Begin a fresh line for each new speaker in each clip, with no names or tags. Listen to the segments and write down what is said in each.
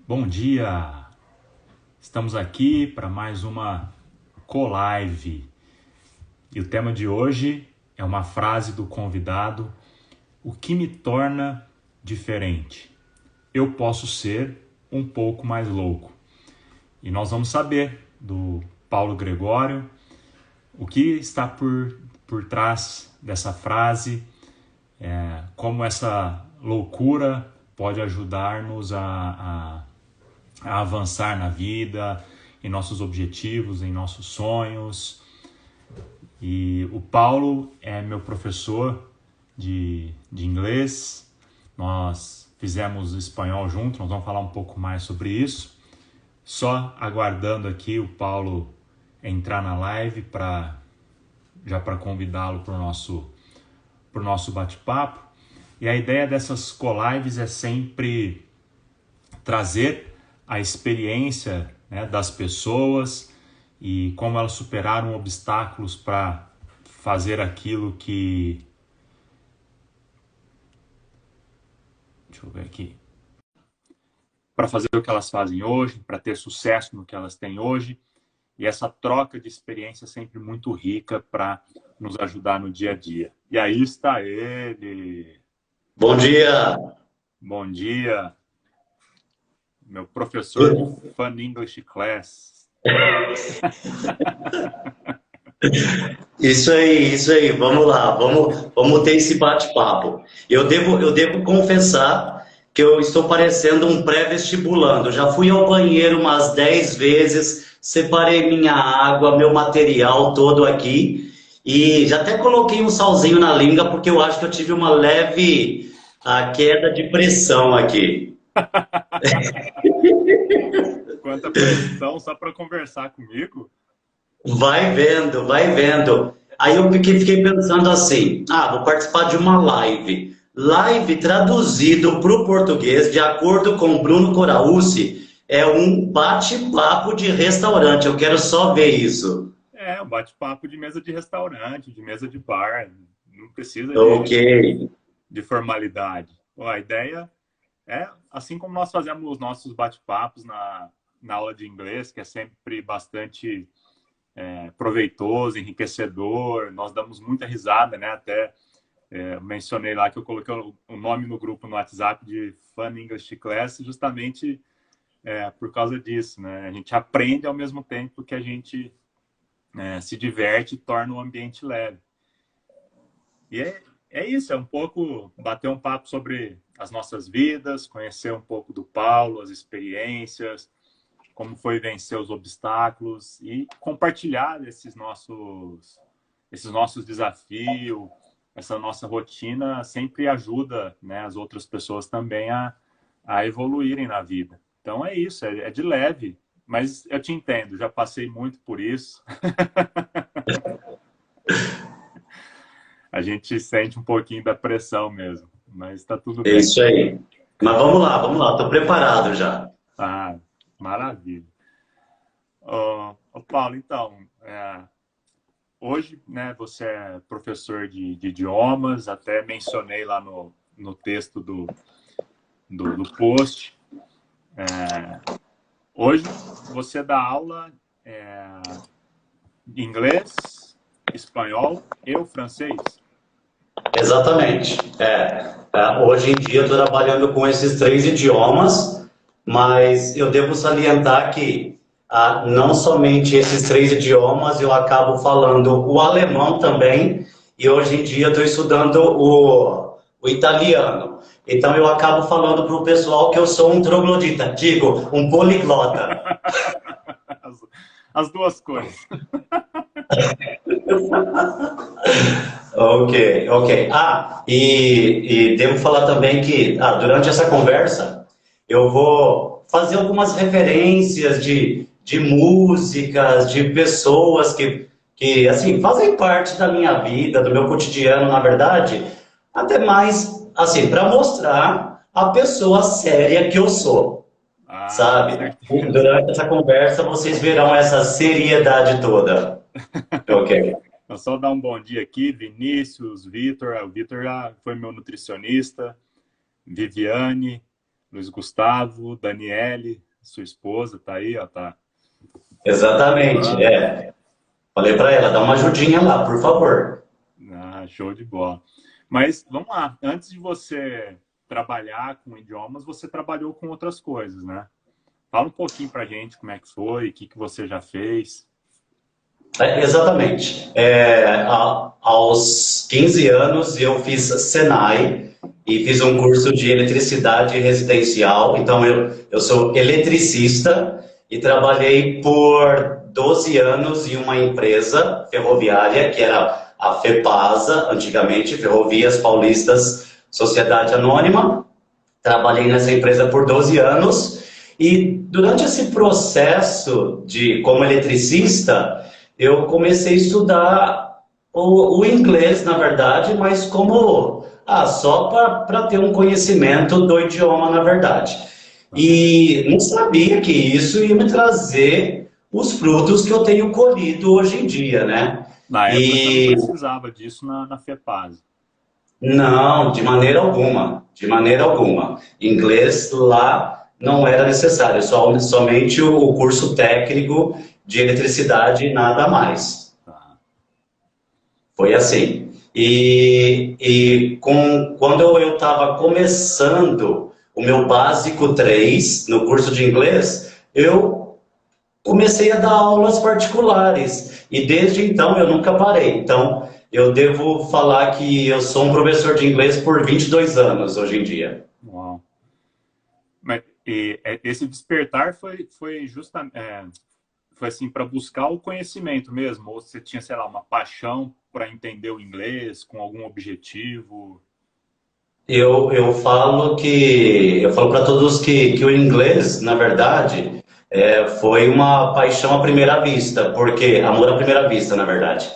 Bom dia! Estamos aqui para mais uma co-live e o tema de hoje é uma frase do convidado: o que me torna diferente? Eu posso ser um pouco mais louco. E nós vamos saber do Paulo Gregório o que está por trás dessa frase, como essa loucura pode ajudar-nos a avançar na vida, em nossos objetivos, em nossos sonhos. E o Paulo é meu professor de inglês, nós fizemos espanhol junto, nós vamos falar um pouco mais sobre isso. Só aguardando aqui o Paulo entrar na live para convidá-lo para o nosso bate-papo. E a ideia dessas co-lives é sempre trazer a experiência, né, das pessoas e como elas superaram obstáculos para fazer aquilo que... Deixa eu ver aqui. Para fazer o que elas fazem hoje, para ter sucesso no que elas têm hoje. E essa troca de experiência é sempre muito rica para nos ajudar no dia a dia. E aí está ele.
Bom dia.
Bom dia, meu professor de Fun English Class.
Isso aí. Vamos lá, vamos ter esse bate-papo. Eu devo confessar que eu estou parecendo um pré-vestibulando. Já fui ao banheiro umas 10 vezes, separei minha água, meu material todo aqui e já até coloquei um salzinho na língua porque eu acho que eu tive uma leve queda de pressão aqui.
Quanta pressão só para conversar comigo.
Vai vendo, vai vendo. Aí eu fiquei pensando assim: vou participar de uma live. Live traduzido para o português, de acordo com Bruno Coraucci, é um bate-papo de restaurante. Eu quero só ver isso.
É, um bate-papo de mesa de restaurante, de mesa de bar. Não precisa
Ok.
de formalidade. Bom, a ideia é, assim como nós fazemos os nossos bate-papos na aula de inglês, que é sempre bastante proveitoso, enriquecedor, nós damos muita risada, né? Até mencionei lá que eu coloquei o nome no grupo no WhatsApp de Fun English Class justamente por causa disso, né? A gente aprende ao mesmo tempo que a gente se diverte e torna o ambiente leve. E é isso, é um pouco bater um papo sobre as nossas vidas, conhecer um pouco do Paulo, as experiências, como foi vencer os obstáculos e compartilhar esses nossos desafios, essa nossa rotina sempre ajuda, né, as outras pessoas também a evoluírem na vida. Então é isso, é de leve, mas eu te entendo, já passei muito por isso. A gente sente um pouquinho da pressão mesmo, mas está tudo
É
bem.
isso aí. Mas vamos lá, estou preparado já.
Ah, maravilha. Paulo, então, hoje, né, você é professor de idiomas, até mencionei lá no texto do post. Hoje você dá aula de inglês, espanhol e o francês.
Exatamente. Hoje em dia eu estou trabalhando com esses três idiomas, mas eu devo salientar que não somente esses três idiomas, eu acabo falando o alemão também, e hoje em dia eu estou estudando o italiano. Então eu acabo falando para o pessoal que eu sou um troglodita, digo, um poliglota.
as, as duas coisas.
Ok, ok. E devo falar também que durante essa conversa eu vou fazer algumas referências de músicas, de pessoas que assim, fazem parte da minha vida, do meu cotidiano, na verdade, até mais assim, para mostrar a pessoa séria que eu sou,
Ah, com
sabe?
certeza.
Durante essa conversa vocês verão essa seriedade toda. Ok.
Eu só dar um bom dia aqui, Vinícius, Vitor. O Vitor já foi meu nutricionista, Viviane. Luiz Gustavo, Daniele, sua esposa, tá aí, ó, tá
Exatamente,
participando.
é. Falei para ela, dá uma ajudinha lá, por favor.
Ah, show de bola. Mas vamos lá, antes de você trabalhar com idiomas, você trabalhou com outras coisas, né? Fala um pouquinho pra gente como é que foi, o que que você já fez.
Exatamente. Aos 15 anos eu fiz Senai e fiz um curso de eletricidade residencial. Então eu sou eletricista e trabalhei por 12 anos em uma empresa ferroviária que era a FEPASA, antigamente, Ferrovias Paulistas Sociedade Anônima. Trabalhei nessa empresa por 12 anos e durante esse processo de como eletricista, eu comecei a estudar o inglês, na verdade, mas como só para ter um conhecimento do idioma, na verdade. E não sabia que isso ia me trazer os frutos que eu tenho colhido hoje em dia, né?
Na época você não
E
precisava disso na FEPAS.
não, de maneira alguma, de maneira alguma. Inglês lá não era necessário, somente o curso técnico de eletricidade e nada mais.
Tá.
Foi assim. Quando eu estava começando o meu básico 3 no curso de inglês, eu comecei a dar aulas particulares e desde então eu nunca parei. Então, eu devo falar que eu sou um professor de inglês por 22 anos hoje em dia.
Uau. Mas esse despertar foi justamente foi assim para buscar o conhecimento mesmo, ou você tinha, sei lá, uma paixão para entender o inglês com algum objetivo?
Eu falo para todos que o inglês, na verdade, foi uma paixão à primeira vista, porque amor à primeira vista, na verdade.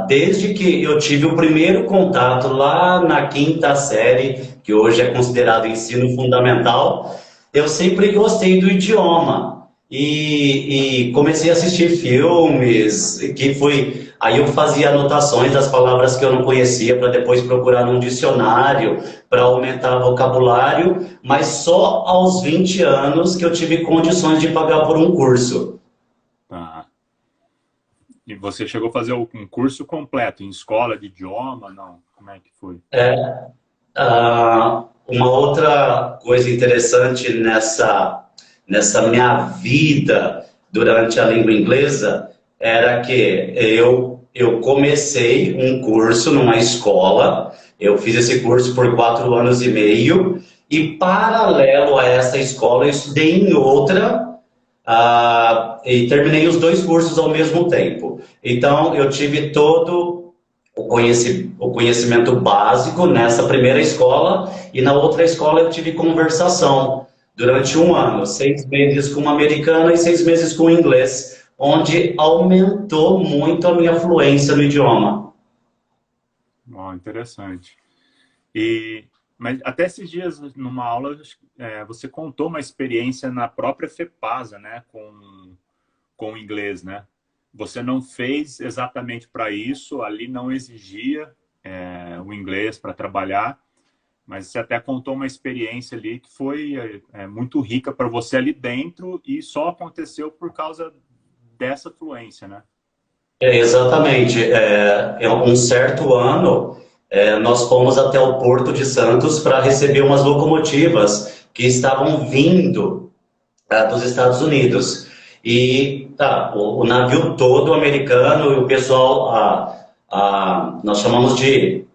Desde que eu tive o primeiro contato lá na quinta série, que hoje é considerado ensino fundamental, eu sempre gostei do idioma e comecei a assistir filmes que foi. Aí eu fazia anotações das palavras que eu não conhecia para depois procurar num dicionário para aumentar vocabulário, mas só aos 20 anos que eu tive condições de pagar por um curso.
Tá. E você chegou a fazer um curso completo em escola de idioma? Não? Como é que foi?
Uma outra coisa interessante nessa minha vida durante a língua inglesa era que eu comecei um curso numa escola, eu fiz esse curso por 4 anos e meio, e paralelo a essa escola eu estudei em outra, e terminei os dois cursos ao mesmo tempo. Então eu tive todo o conhecimento básico nessa primeira escola e na outra escola eu tive conversação durante um ano, 6 meses com uma americana e 6 meses com inglês, onde aumentou muito a minha fluência no idioma.
Oh, interessante. E, mas até esses dias, numa aula, você contou uma experiência na própria FEPASA, né, com o inglês, né? Você não fez exatamente para isso, ali não exigia o inglês para trabalhar, mas você até contou uma experiência ali que foi muito rica para você ali dentro e só aconteceu por causa dessa fluência, né?
Exatamente. Em um certo ano, nós fomos até o Porto de Santos para receber umas locomotivas que estavam vindo dos Estados Unidos. E tá, o navio todo americano e o pessoal, nós chamamos de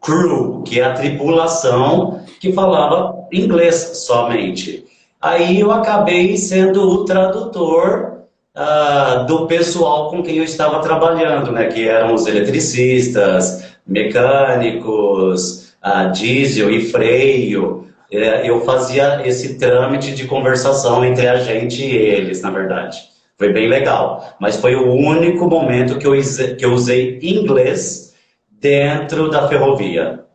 crew, que é a tripulação que falava inglês somente. Aí eu acabei sendo o tradutor do pessoal com quem eu estava trabalhando, né, que eram os eletricistas, mecânicos, diesel e freio. Eu fazia esse trâmite de conversação entre a gente e eles, na verdade. Foi bem legal. Mas foi o único momento que eu usei inglês dentro da ferrovia.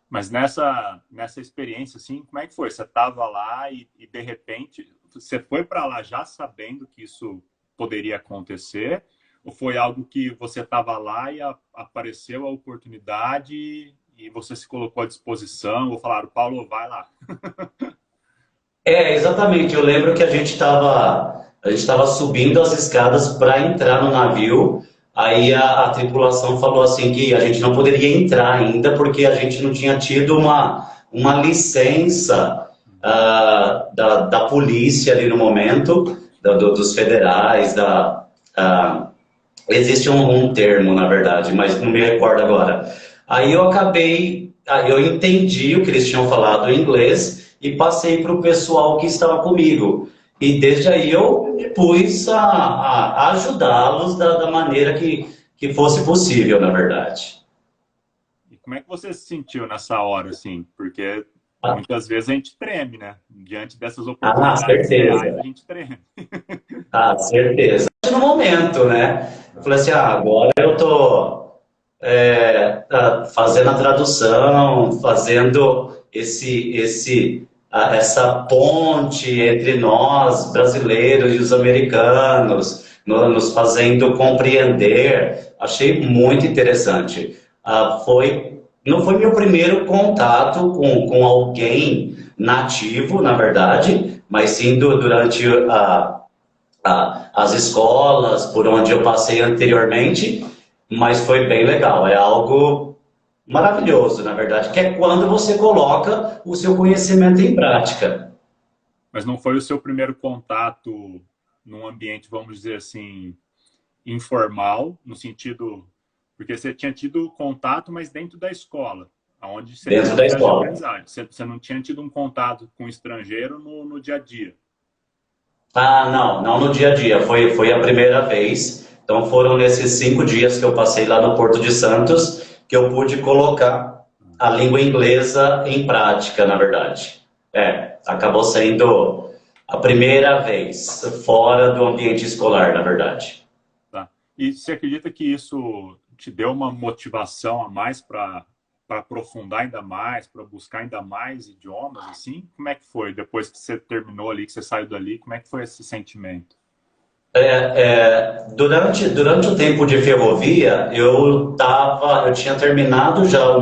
Mas nessa experiência, assim, como é que foi? Você estava lá e, de repente, você foi para lá já sabendo que isso poderia acontecer? Ou foi algo que você estava lá e apareceu a oportunidade e você se colocou à disposição, ou falaram, Paulo, vai lá.
Exatamente. Eu lembro que a gente estava subindo as escadas para entrar no navio. Aí a tripulação falou assim que a gente não poderia entrar ainda porque a gente não tinha tido uma licença da polícia ali no momento, dos federais, ah, existe um termo, na verdade, mas não me recordo agora. Aí eu entendi o que eles tinham falado em inglês e passei para o pessoal que estava comigo. E desde aí eu me pus a ajudá-los da maneira que fosse possível, na verdade.
E como é que você se sentiu nessa hora, assim? Porque
Ah,
muitas vezes a gente treme, né? Diante dessas oportunidades reais, a
certeza.
gente treme.
Ah, certeza. No momento, né? Eu falei assim, agora eu tô fazendo a tradução, fazendo essa ponte entre nós, brasileiros e os americanos, nos fazendo compreender. Achei muito interessante. Não foi meu primeiro contato com alguém nativo, na verdade, mas sim durante as escolas por onde eu passei anteriormente, mas foi bem legal. É algo maravilhoso, na verdade, que é quando você coloca o seu conhecimento em prática.
Mas não foi o seu primeiro contato num ambiente, vamos dizer assim, informal, no sentido. Porque você tinha tido contato, mas dentro da escola, onde seria o
Dentro da
processo de
escola.
aprendizagem. Você não tinha tido um contato com estrangeiro no dia a dia.
Não, não no dia a dia, foi a primeira vez. Então foram nesses 5 dias que eu passei lá no Porto de Santos que eu pude colocar a língua inglesa em prática, na verdade. Acabou sendo a primeira vez fora do ambiente escolar, na verdade.
Tá? E você acredita que isso te deu uma motivação a mais para aprofundar ainda mais, para buscar ainda mais idiomas, assim? Como é que foi depois que você terminou ali, que você saiu dali? Como é que foi esse sentimento?
Durante o tempo de ferrovia, eu tinha terminado já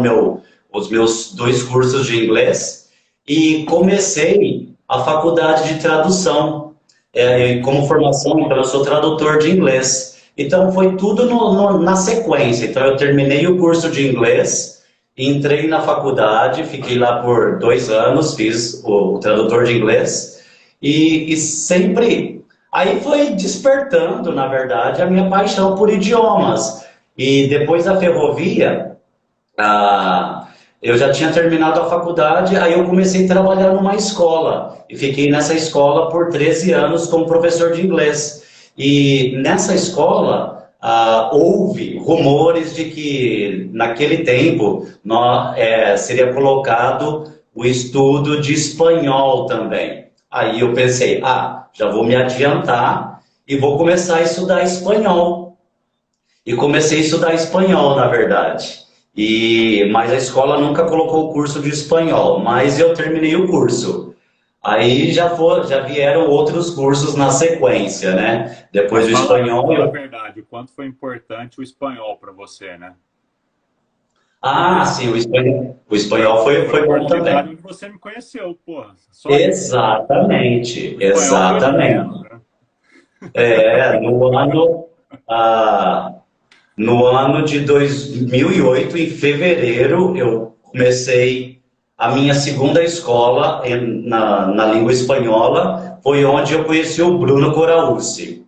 os meus 2 cursos de inglês e comecei a faculdade de tradução. E como formação, então eu sou tradutor de inglês. Então foi tudo na sequência. Então eu terminei o curso de inglês, entrei na faculdade, fiquei lá por 2 anos, fiz o tradutor de inglês e sempre. Aí foi despertando, na verdade, a minha paixão por idiomas. E depois da ferrovia, ah, eu já tinha terminado a faculdade, aí eu comecei a trabalhar numa escola. E fiquei nessa escola por 13 anos como professor de inglês. E nessa escola, houve rumores de que, naquele tempo, seria colocado o estudo de espanhol também. Aí eu pensei, já vou me adiantar e vou começar a estudar espanhol. E comecei a estudar espanhol, na verdade. Mas a escola nunca colocou o curso de espanhol, mas eu terminei o curso. Aí já vieram outros cursos na sequência, né? Depois
Mas
do espanhol,
fala a verdade, o quanto foi importante o espanhol para você, né? Porque
sim, o espanhol
foi,
foi,
foi a
foi bom
oportunidade
também.
onde você me conheceu, porra. Só isso.
Exatamente,
O espanhol foi valendo,
exatamente.
né?
É, no ano, ah, No ano de 2008, em fevereiro, eu comecei a minha segunda escola na língua espanhola, foi onde eu conheci o Bruno Coraúci.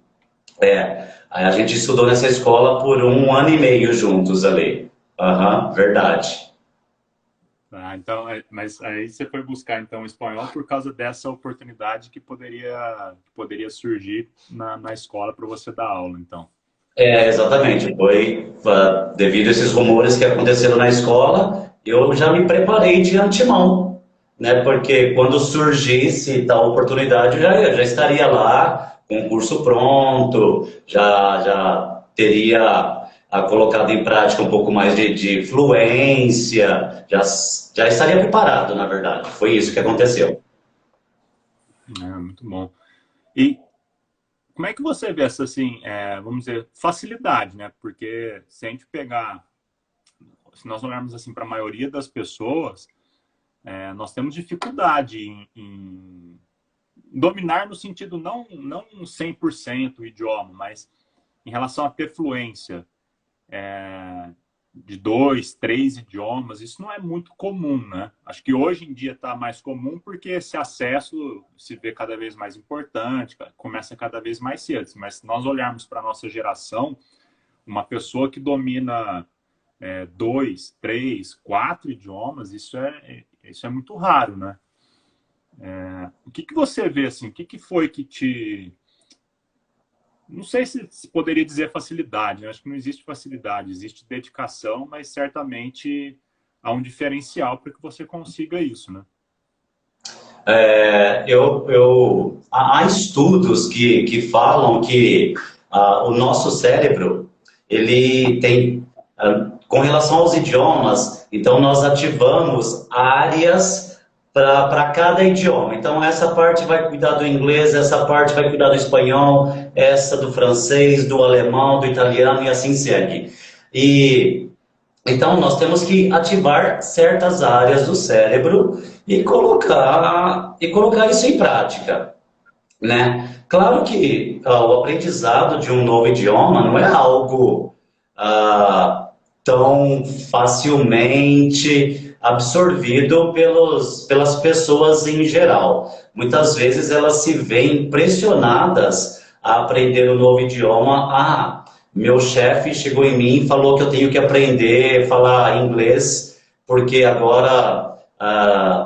Aí a gente estudou nessa escola por 1 ano e meio juntos ali. Aham, verdade.
Ah, então, mas aí você foi buscar então o espanhol por causa dessa oportunidade que poderia surgir na escola para você dar aula, então.
Exatamente. Foi devido a esses rumores que aconteceram na escola, eu já me preparei de antemão, né? Porque quando surgisse tal oportunidade, eu já estaria lá com o curso pronto, já teria colocado em prática um pouco mais de fluência, já estaria preparado, na verdade. Foi isso que aconteceu.
É, muito bom. E como é que você vê essa, assim, vamos dizer, facilidade, né? Porque se a gente pegar se nós olharmos assim para a maioria das pessoas, nós temos dificuldade em dominar no sentido não 100% o idioma, mas em relação a ter fluência de 2, 3 idiomas, isso não é muito comum, né? Acho que hoje em dia está mais comum porque esse acesso se vê cada vez mais importante, começa cada vez mais cedo. Mas se nós olharmos para a nossa geração, uma pessoa que domina 2, 3, 4 idiomas, isso é muito raro, né? O que você vê, assim, o que foi que te... Não sei se poderia dizer facilidade, né? Acho que não existe facilidade, existe dedicação, mas certamente há um diferencial para que você consiga isso, né?
Há estudos que falam que o nosso cérebro, ele tem, com relação aos idiomas, então nós ativamos áreas para cada idioma. Então, essa parte vai cuidar do inglês, essa parte vai cuidar do espanhol, essa do francês, do alemão, do italiano e assim segue. Então, nós temos que ativar certas áreas do cérebro e colocar isso em prática, né? Claro que o aprendizado de um novo idioma não é algo tão facilmente absorvido pelas pessoas em geral. Muitas vezes elas se veem pressionadas a aprender um novo idioma. Meu chefe chegou em mim e falou que eu tenho que aprender a falar inglês, porque agora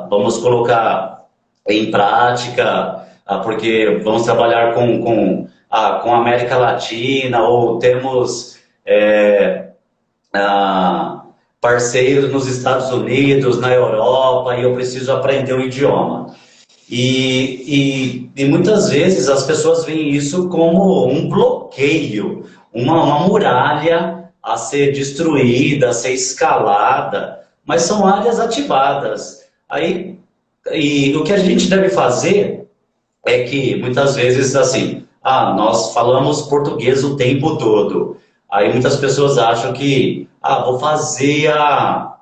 vamos colocar em prática, porque vamos trabalhar com a América Latina, ou temos parceiros nos Estados Unidos, na Europa, e eu preciso aprender o idioma. E muitas vezes as pessoas veem isso como um bloqueio, uma muralha a ser destruída, a ser escalada, mas são áreas ativadas. E o que a gente deve fazer é que muitas vezes assim, nós falamos português o tempo todo. Aí muitas pessoas acham que vou fazer a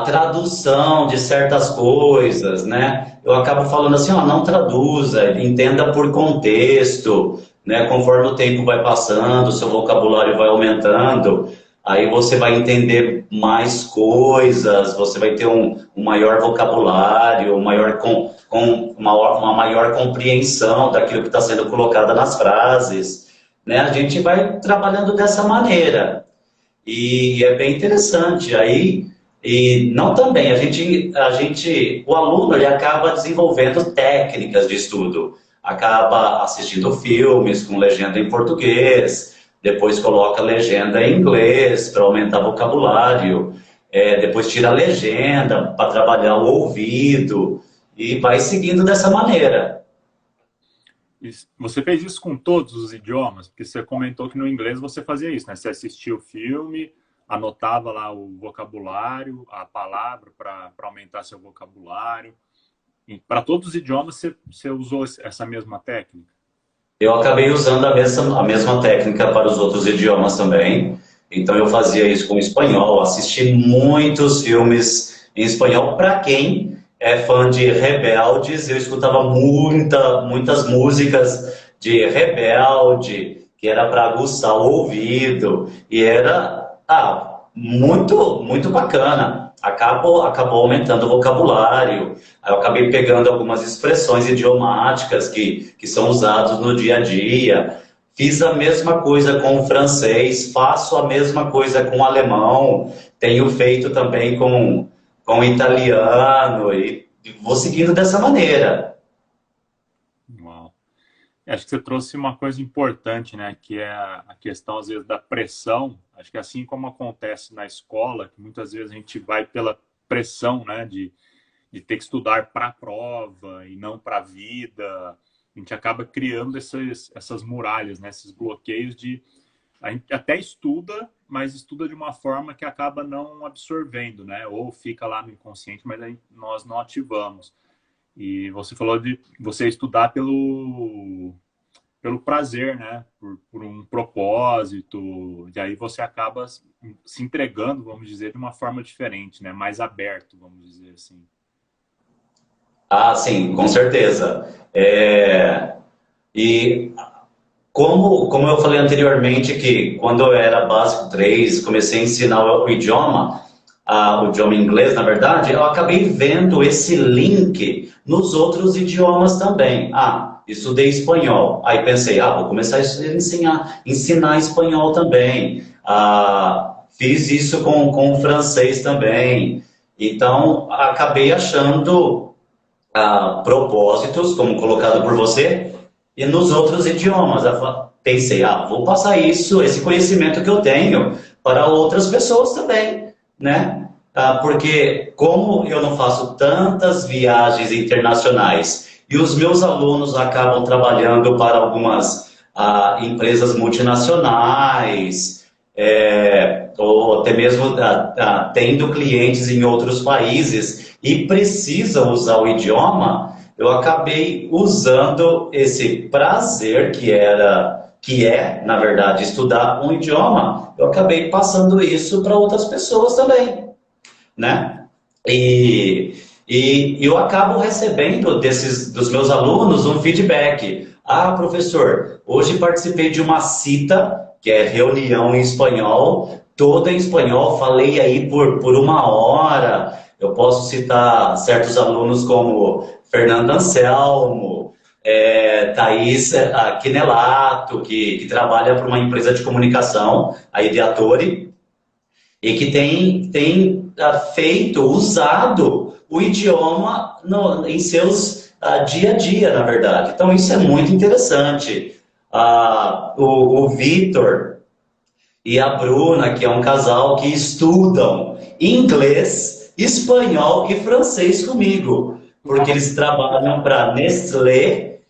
tradução de certas coisas, né? Eu acabo falando assim, não traduza, entenda por contexto, né? Conforme o tempo vai passando, o seu vocabulário vai aumentando, aí você vai entender mais coisas, você vai ter um maior vocabulário, uma maior compreensão daquilo que está sendo colocado nas frases, né? A gente vai trabalhando dessa maneira. E é bem interessante. E não também, o aluno ele acaba desenvolvendo técnicas de estudo, acaba assistindo filmes com legenda em português, depois coloca legenda em inglês para aumentar o vocabulário, depois tira a legenda para trabalhar o ouvido, e vai seguindo dessa maneira.
Você fez isso com todos os idiomas? Porque você comentou que no inglês você fazia isso, né? Você assistia o filme, anotava lá o vocabulário, a palavra para aumentar seu vocabulário. Para todos os idiomas você usou essa mesma técnica?
Eu acabei usando a mesma técnica para os outros idiomas também. Então eu fazia isso com o espanhol, assisti muitos filmes em espanhol. Para quem é fã de Rebeldes, eu escutava muitas músicas de Rebelde, que era para aguçar o ouvido, e era muito bacana. Acabou aumentando o vocabulário. Eu acabei pegando algumas expressões idiomáticas que são usadas no dia a dia. Fiz a mesma coisa com o francês, faço a mesma coisa com o alemão, tenho feito também com o italiano e vou seguindo dessa maneira.
Uau. Acho que você trouxe uma coisa importante, né? Que é a questão, às vezes, da pressão. Acho que assim como acontece na escola, que muitas vezes a gente vai pela pressão, né? De ter que estudar para a prova e não para a vida. A gente acaba criando essas muralhas, né? Esses bloqueios a gente até estuda, mas estuda de uma forma que acaba não absorvendo, né? Ou fica lá no inconsciente, mas nós não ativamos. E você falou de você estudar pelo pelo prazer, né? Por um propósito, e aí você acaba se entregando, vamos dizer, de uma forma diferente, né? Mais aberto, vamos dizer assim.
Ah, sim, com certeza. E como eu falei anteriormente, que quando eu era básico 3 comecei a ensinar o idioma inglês, na verdade, eu acabei vendo esse link nos outros idiomas também. Ah, estudei espanhol. Aí pensei, vou começar a ensinar espanhol também. Fiz isso com o francês também. Então, acabei achando propósitos, como colocado por você, e nos outros idiomas. Eu pensei, vou passar esse conhecimento que eu tenho para outras pessoas também, né? Porque como eu não faço tantas viagens internacionais e os meus alunos acabam trabalhando para algumas empresas multinacionais, ou até mesmo tendo clientes em outros países e precisam usar o idioma, eu acabei usando esse prazer que é, na verdade, estudar um idioma, eu acabei passando isso para outras pessoas também, né? E eu acabo recebendo dos meus alunos um feedback. Professor, hoje participei de uma cita, que é reunião em espanhol, toda em espanhol, falei aí por uma hora. Eu posso citar certos alunos como Fernando Anselmo, Thaís Quinelato, que trabalha para uma empresa de comunicação, a Ideatore, e que tem usado o idioma em seus dia a dia, na verdade. Então, isso é muito interessante. O Vitor e a Bruna, que é um casal que estudam inglês, espanhol e francês comigo, porque eles trabalham para Nestlé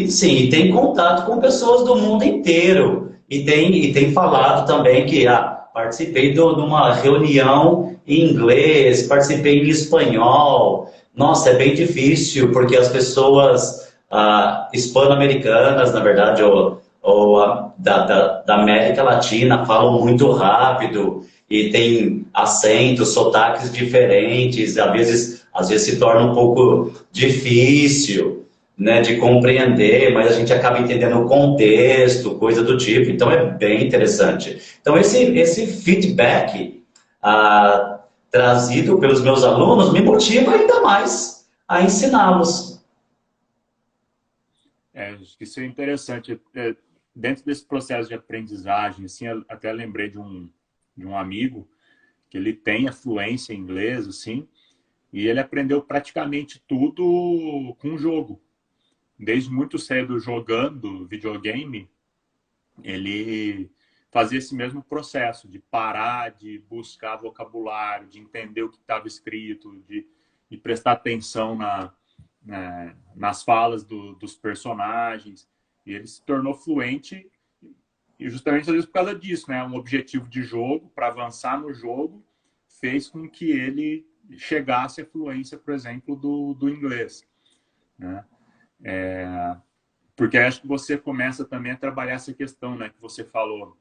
sim, tem contato com pessoas do mundo inteiro. E tem falado também que participei de uma reunião em inglês, participei em espanhol. Nossa, é bem difícil, porque as pessoas hispano-americanas, na verdade, ou da América Latina, falam muito rápido e tem acentos, sotaques diferentes, às vezes se torna um pouco difícil, né, de compreender, mas a gente acaba entendendo o contexto, coisa do tipo, então é bem interessante. Então esse feedback trazido pelos meus alunos me motiva ainda mais a ensiná-los.
Isso é interessante. Dentro desse processo de aprendizagem, assim, eu até lembrei de um amigo que ele tem a fluência em inglês, assim, e ele aprendeu praticamente tudo com o jogo. Desde muito cedo jogando videogame, ele fazia esse mesmo processo de parar, de buscar vocabulário, de entender o que estava escrito, de prestar atenção nas falas dos personagens. E ele se tornou fluente, e justamente às vezes por causa disso, né? Um objetivo de jogo, para avançar no jogo, fez com que ele chegasse à fluência, por exemplo, do inglês, né? Porque acho que você começa também a trabalhar essa questão, né, que você falou.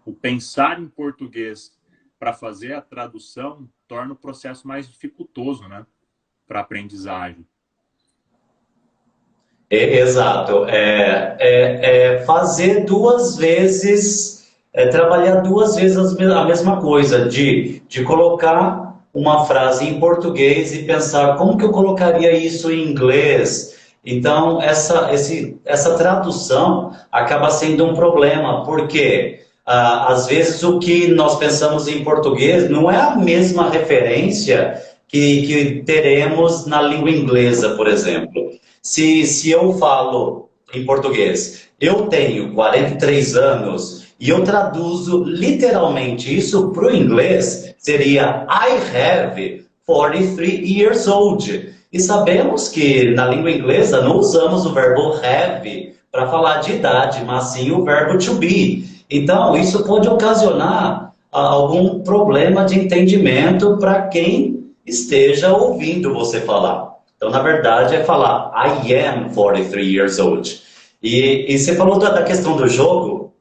O pensar em português para fazer a tradução torna o processo mais dificultoso, né, para a aprendizagem.
Exato. Fazer duas vezes, trabalhar duas vezes a mesma coisa, de colocar uma frase em português e pensar como que eu colocaria isso em inglês. Então, essa tradução acaba sendo um problema, porque às vezes o que nós pensamos em português não é a mesma referência que teremos na língua inglesa, por exemplo. Se eu falo em português, eu tenho 43 anos e eu traduzo literalmente isso para o inglês, seria I have 43 years old. E sabemos que na língua inglesa não usamos o verbo have para falar de idade, mas sim o verbo to be. Então, isso pode ocasionar algum problema de entendimento para quem esteja ouvindo você falar. Então, na verdade, é falar I am 43 years old. E você falou da questão do jogo.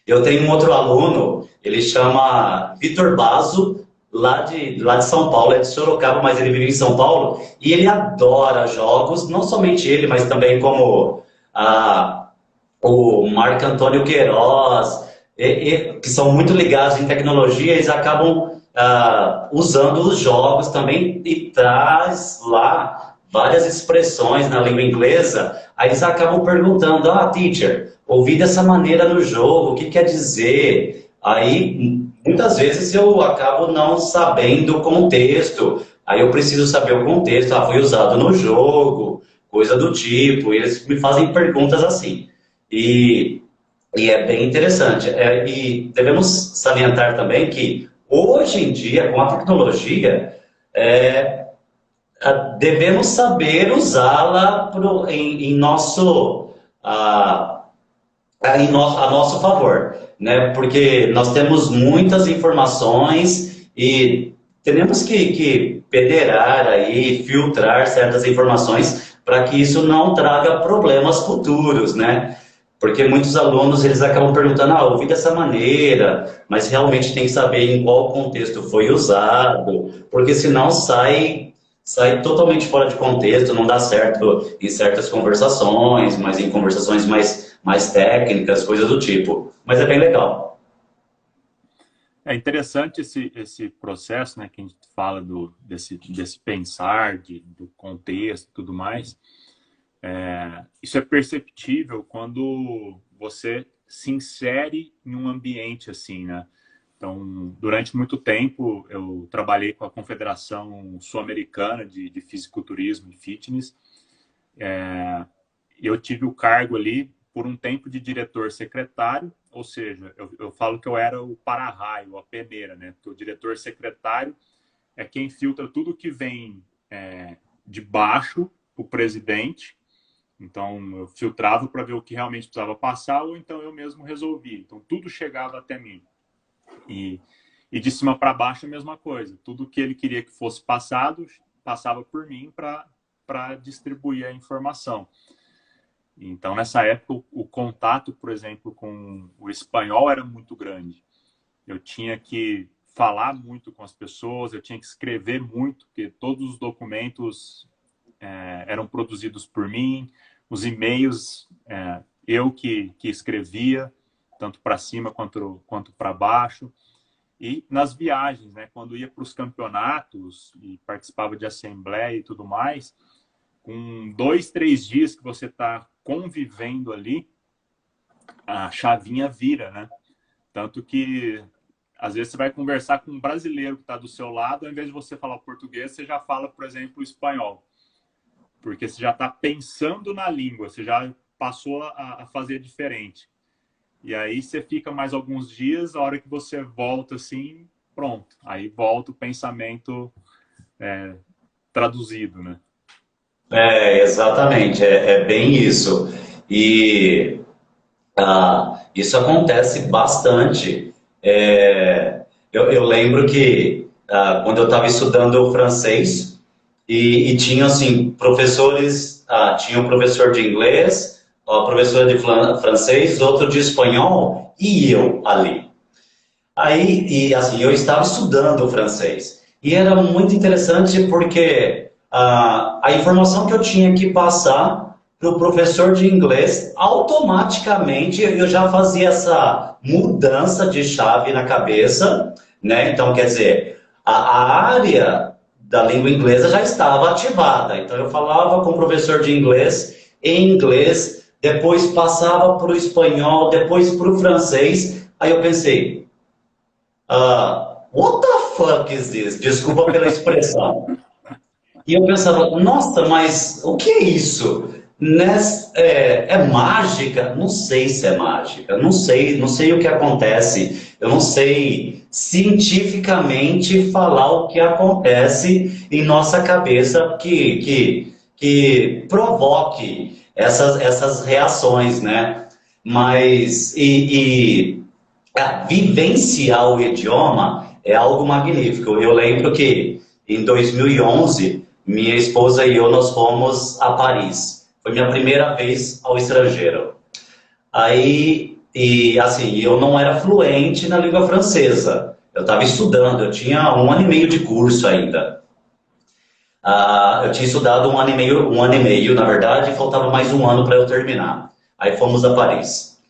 Eu tenho um outro aluno, ele chama Vitor Basso, lá de São Paulo, é de Sorocaba, mas ele vive em São Paulo, e ele adora jogos, não somente ele, mas também como o Marco Antônio Queiroz, que são muito ligados em tecnologia, eles acabam usando os jogos também e traz lá várias expressões na língua inglesa, aí eles acabam perguntando, teacher, ouvi dessa maneira no jogo, o que quer dizer? Aí, muitas vezes eu acabo não sabendo o contexto, aí eu preciso saber o contexto, foi usado no jogo, coisa do tipo, e eles me fazem perguntas assim. E é bem interessante. E devemos salientar também que, hoje em dia, com a tecnologia, devemos saber usá-la a nosso favor, né? Porque nós temos muitas informações e temos que pederar aí, filtrar certas informações para que isso não traga problemas futuros, né? Porque muitos alunos, eles acabam perguntando, ouvi dessa maneira, mas realmente tem que saber em qual contexto foi usado, porque senão sai totalmente fora de contexto, não dá certo em certas conversações, mas em conversações mais técnicas, coisas do tipo. Mas é bem legal.
É interessante esse processo, né, que a gente fala desse pensar, do contexto e tudo mais. Isso é perceptível quando você se insere em um ambiente assim, né? Então, durante muito tempo, eu trabalhei com a Confederação Sul-Americana de Fisiculturismo e Fitness. Eu tive o cargo ali por um tempo de diretor-secretário, ou seja, eu falo que eu era o para-raio, a peneira, né? Porque o diretor-secretário é quem filtra tudo que vem de baixo, o presidente. Então, eu filtrava para ver o que realmente precisava passar, ou então eu mesmo resolvia. Então, tudo chegava até mim. E de cima para baixo a mesma coisa. Tudo que ele queria que fosse passado, passava por mim para distribuir a informação. Então, nessa época, o contato, por exemplo, com o espanhol era muito grande. Eu tinha que falar muito com as pessoas, eu tinha que escrever muito, porque todos os documentos eram produzidos por mim, os e-mails eu que escrevia, tanto para cima quanto para baixo. E nas viagens, né, quando ia para os campeonatos e participava de assembleia e tudo mais, com 2, 3 dias que você está convivendo ali, a chavinha vira, né? Tanto que, às vezes, você vai conversar com um brasileiro que está do seu lado, ao invés de você falar português, você já fala, por exemplo, o espanhol. Porque você já está pensando na língua, você já passou a fazer diferente. E aí você fica mais alguns dias, a hora que você volta assim, pronto. Aí volta o pensamento traduzido, né?
Exatamente, é bem isso. E isso acontece bastante. Eu lembro que quando eu estava estudando francês, e tinha assim, professores, tinha um professor de inglês, uma professora de francês, outro de espanhol, e eu ali. Aí, e assim, eu estava estudando francês. E era muito interessante porque a informação que eu tinha que passar para o professor de inglês, automaticamente eu já fazia essa mudança de chave na cabeça, né? Então, quer dizer, a área da língua inglesa já estava ativada. Então, eu falava com o professor de inglês em inglês, depois passava para o espanhol, depois para o francês. Aí eu pensei, what the fuck is this? Desculpa pela expressão. E eu pensava, nossa, mas o que é isso? É mágica? Não sei se é mágica, não sei o que acontece, eu não sei cientificamente falar o que acontece em nossa cabeça que provoque essas reações, né? Mas, vivenciar o idioma é algo magnífico. Eu lembro que em 2011, minha esposa e eu, nós fomos a Paris. Foi minha primeira vez ao estrangeiro. Aí, e assim, eu não era fluente na língua francesa. Eu estava estudando, eu tinha um ano e meio de curso ainda. Eu tinha estudado um ano e meio, na verdade, e faltava mais um ano para eu terminar. Aí fomos a Paris.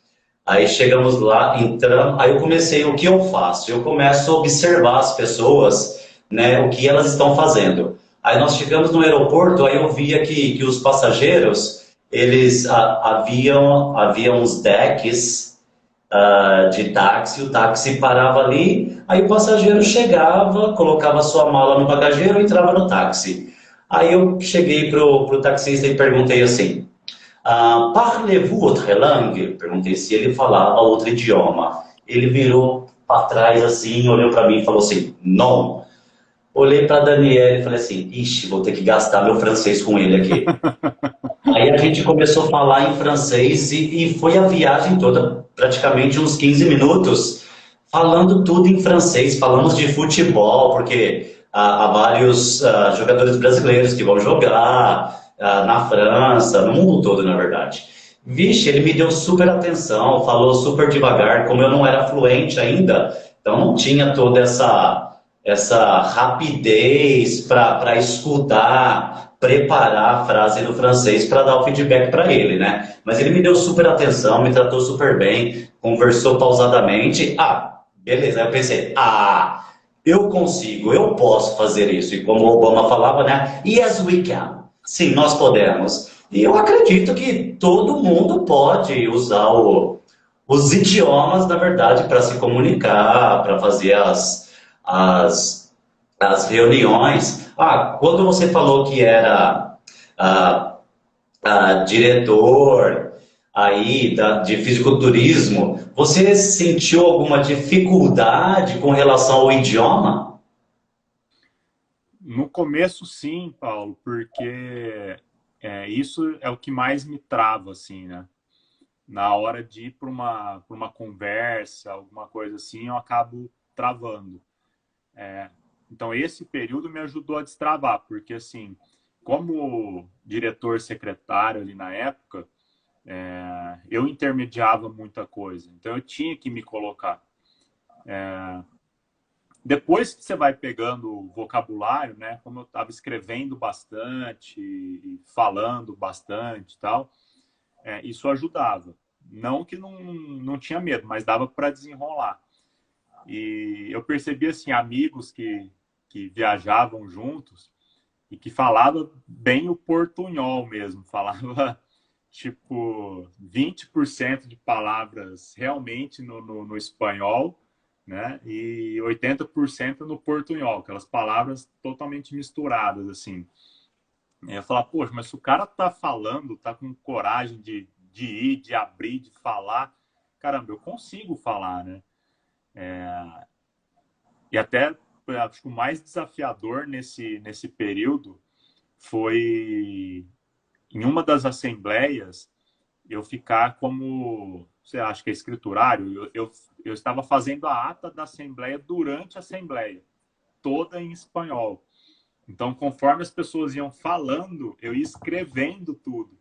Aí chegamos lá, entramos, aí eu comecei, o que eu faço? Eu começo a observar as pessoas, né, o que elas estão fazendo. Aí nós chegamos no aeroporto, aí eu via que os passageiros, eles haviam uns decks de táxi, o táxi parava ali, aí o passageiro chegava, colocava sua mala no bagageiro e entrava no táxi. Aí eu cheguei pro taxista e perguntei assim, parlez-vous autre langue? Perguntei se ele falava outro idioma. Ele virou para trás assim, olhou para mim e falou assim, não. Olhei para Daniela e falei assim, ixi, vou ter que gastar meu francês com ele aqui. Aí a gente começou a falar em francês e foi a viagem toda, praticamente uns 15 minutos, falando tudo em francês. Falamos de futebol, porque há vários jogadores brasileiros que vão jogar na França, no mundo todo, na verdade. Vixe, ele me deu super atenção, falou super devagar, como eu não era fluente ainda, então não tinha toda essa rapidez para escutar, preparar a frase no francês para dar o feedback para ele, né? Mas ele me deu super atenção, me tratou super bem, conversou pausadamente. Beleza. Aí eu pensei, eu consigo, eu posso fazer isso. E como o Obama falava, né? Yes, we can. Sim, nós podemos. E eu acredito que todo mundo pode usar os idiomas, na verdade, para se comunicar, para fazer as, as reuniões. Quando você falou que era ah, diretor aí de fisiculturismo, você sentiu alguma dificuldade com relação ao idioma?
No começo, sim, Paulo, porque isso é o que mais me trava, assim, né? Na hora de ir para uma conversa, alguma coisa assim, eu acabo travando. Então, esse período me ajudou a destravar, porque, assim, como diretor secretário ali na época, eu intermediava muita coisa, então eu tinha que me colocar. Depois que você vai pegando o vocabulário, né, como eu estava escrevendo bastante, e falando bastante e tal, isso ajudava. Não que não tinha medo, mas dava para desenrolar. E eu percebi, assim, amigos que viajavam juntos e que falavam bem o portunhol mesmo, falava tipo 20% de palavras realmente no espanhol, né? E 80% no portunhol, aquelas palavras totalmente misturadas, assim. E eu falava, poxa, mas se o cara tá falando, tá com coragem de ir, de abrir, de falar, caramba, eu consigo falar, né? E até acho que o mais desafiador nesse período foi em uma das assembleias eu ficar como, você acha que é escriturário? Eu estava fazendo a ata da assembleia durante a assembleia, toda em espanhol. Então, conforme as pessoas iam falando, eu ia escrevendo tudo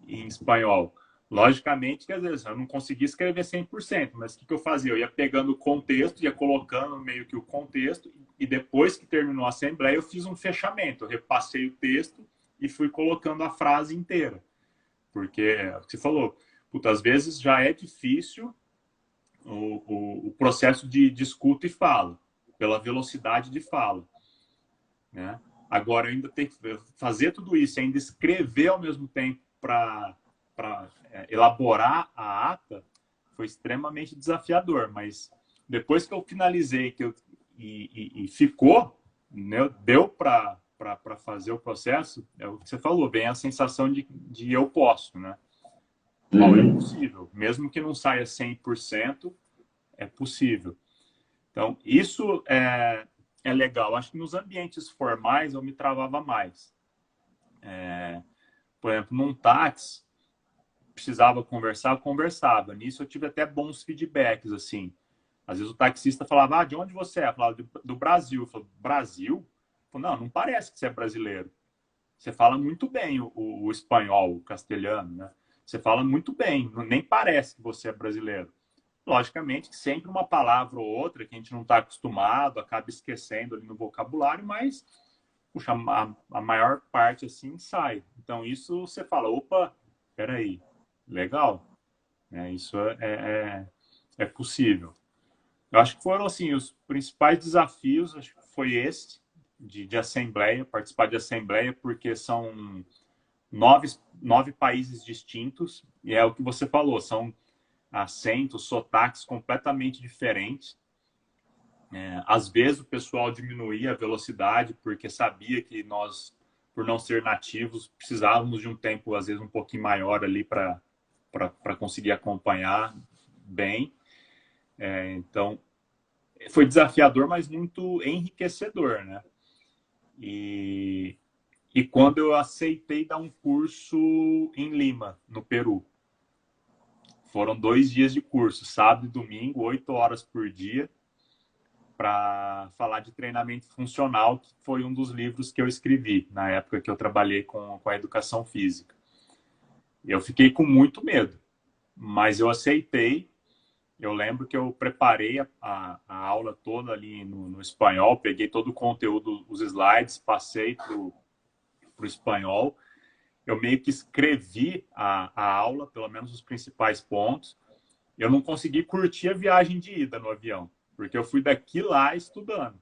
em espanhol. Logicamente que às vezes eu não conseguia escrever 100%, mas o que eu fazia? Eu ia pegando o contexto, ia colocando meio que o contexto, e depois que terminou a assembleia, eu fiz um fechamento. Eu repassei o texto e fui colocando a frase inteira. Porque, você falou, puta, às vezes já é difícil o processo de escuta e fala, pela velocidade de fala, né? Agora, ainda tem que fazer tudo isso, ainda escrever ao mesmo tempo para elaborar a ata, foi extremamente desafiador, mas depois que eu finalizei e ficou, né, deu para fazer o processo, é o que você falou, vem a sensação de eu posso, né? Bom, é
Uhum.
possível. Mesmo que não saia 100%, é possível. Então, isso é legal. Acho que nos ambientes formais eu me travava mais. Por exemplo, num táxi, precisava conversar, eu conversava. Nisso eu tive até bons feedbacks, assim. Às vezes o taxista falava, de onde você é? Eu falava, do Brasil. Eu falava, Brasil? Eu falava, não parece que você é brasileiro. você fala muito bem o espanhol, o castelhano, né? Você fala muito bem, nem parece que você é brasileiro. Logicamente que sempre uma palavra ou outra que a gente não está acostumado, acaba esquecendo ali no vocabulário, mas puxa, a maior parte assim sai. Então isso você fala, opa, peraí, legal, isso é possível. Eu acho que foram assim os principais desafios, acho que foi esse de assembleia, participar de assembleia, porque são nove países distintos, e é o que você falou, são acentos, sotaques completamente diferentes. Às vezes o pessoal diminuía a velocidade porque sabia que nós, por não ser nativos, precisávamos de um tempo, às vezes, um pouquinho maior ali para conseguir acompanhar bem. Então, foi desafiador, mas muito enriquecedor, né? E quando eu aceitei dar um curso em Lima, no Peru. Foram 2 dias de curso, sábado e domingo, 8 horas por dia, para falar de treinamento funcional, que foi um dos livros que eu escrevi na época que eu trabalhei com a educação física. Eu fiquei com muito medo, mas eu aceitei. Eu lembro que eu preparei a aula toda ali no espanhol, peguei todo o conteúdo, os slides, passei para o espanhol. Eu meio que escrevi a aula, pelo menos os principais pontos. Eu não consegui curtir a viagem de ida no avião, porque eu fui daqui lá estudando.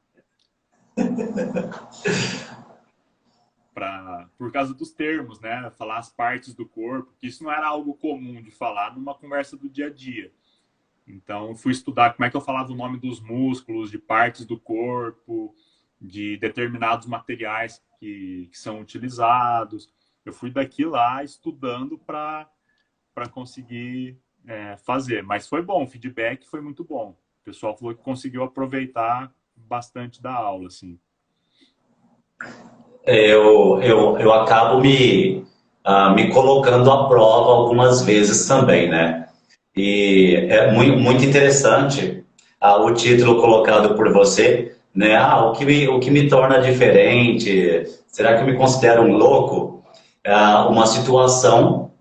Por causa dos termos, né? Falar as partes do corpo, que isso não era algo comum de falar numa conversa do dia a dia. Então, fui estudar como é que eu falava o nome dos músculos, de partes do corpo, de determinados materiais que são utilizados. Eu fui daqui lá estudando para conseguir fazer. Mas foi bom, o feedback foi muito bom. O pessoal falou que conseguiu aproveitar bastante da aula, assim.
Eu acabo me colocando à prova algumas vezes também, né? E é muito interessante o título colocado por você, né? O que me torna diferente? Será que eu me considero um louco? Uma situação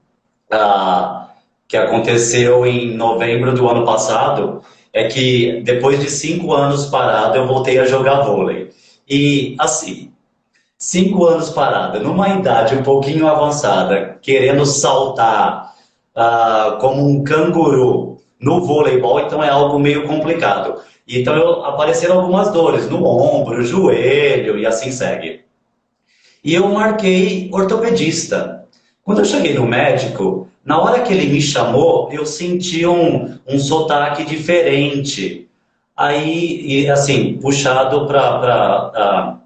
que aconteceu em novembro do ano passado é que depois de 5 anos parado eu voltei a jogar vôlei. E assim, 5 anos parado, numa idade um pouquinho avançada, querendo saltar como um canguru no voleibol, então é algo meio complicado. Então apareceram algumas dores no ombro, joelho e assim segue. E eu marquei ortopedista. Quando eu cheguei no médico, na hora que ele me chamou, eu senti um sotaque diferente. Aí, e, assim, puxado para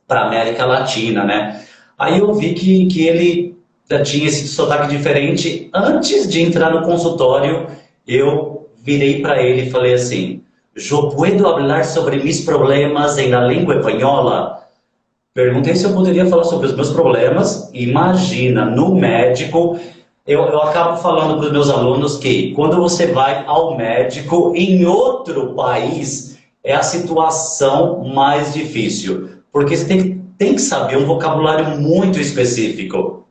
América Latina, né? Aí eu vi que ele tinha esse sotaque diferente. Antes de entrar no consultório, eu virei para ele e falei assim: "Eu puedo hablar sobre mis problemas em la língua espanhola?" Perguntei se eu poderia falar sobre os meus problemas. Imagina, no médico, eu acabo falando para os meus alunos que quando você vai ao médico em outro país, é a situação mais difícil. Porque você tem que saber um vocabulário muito específico.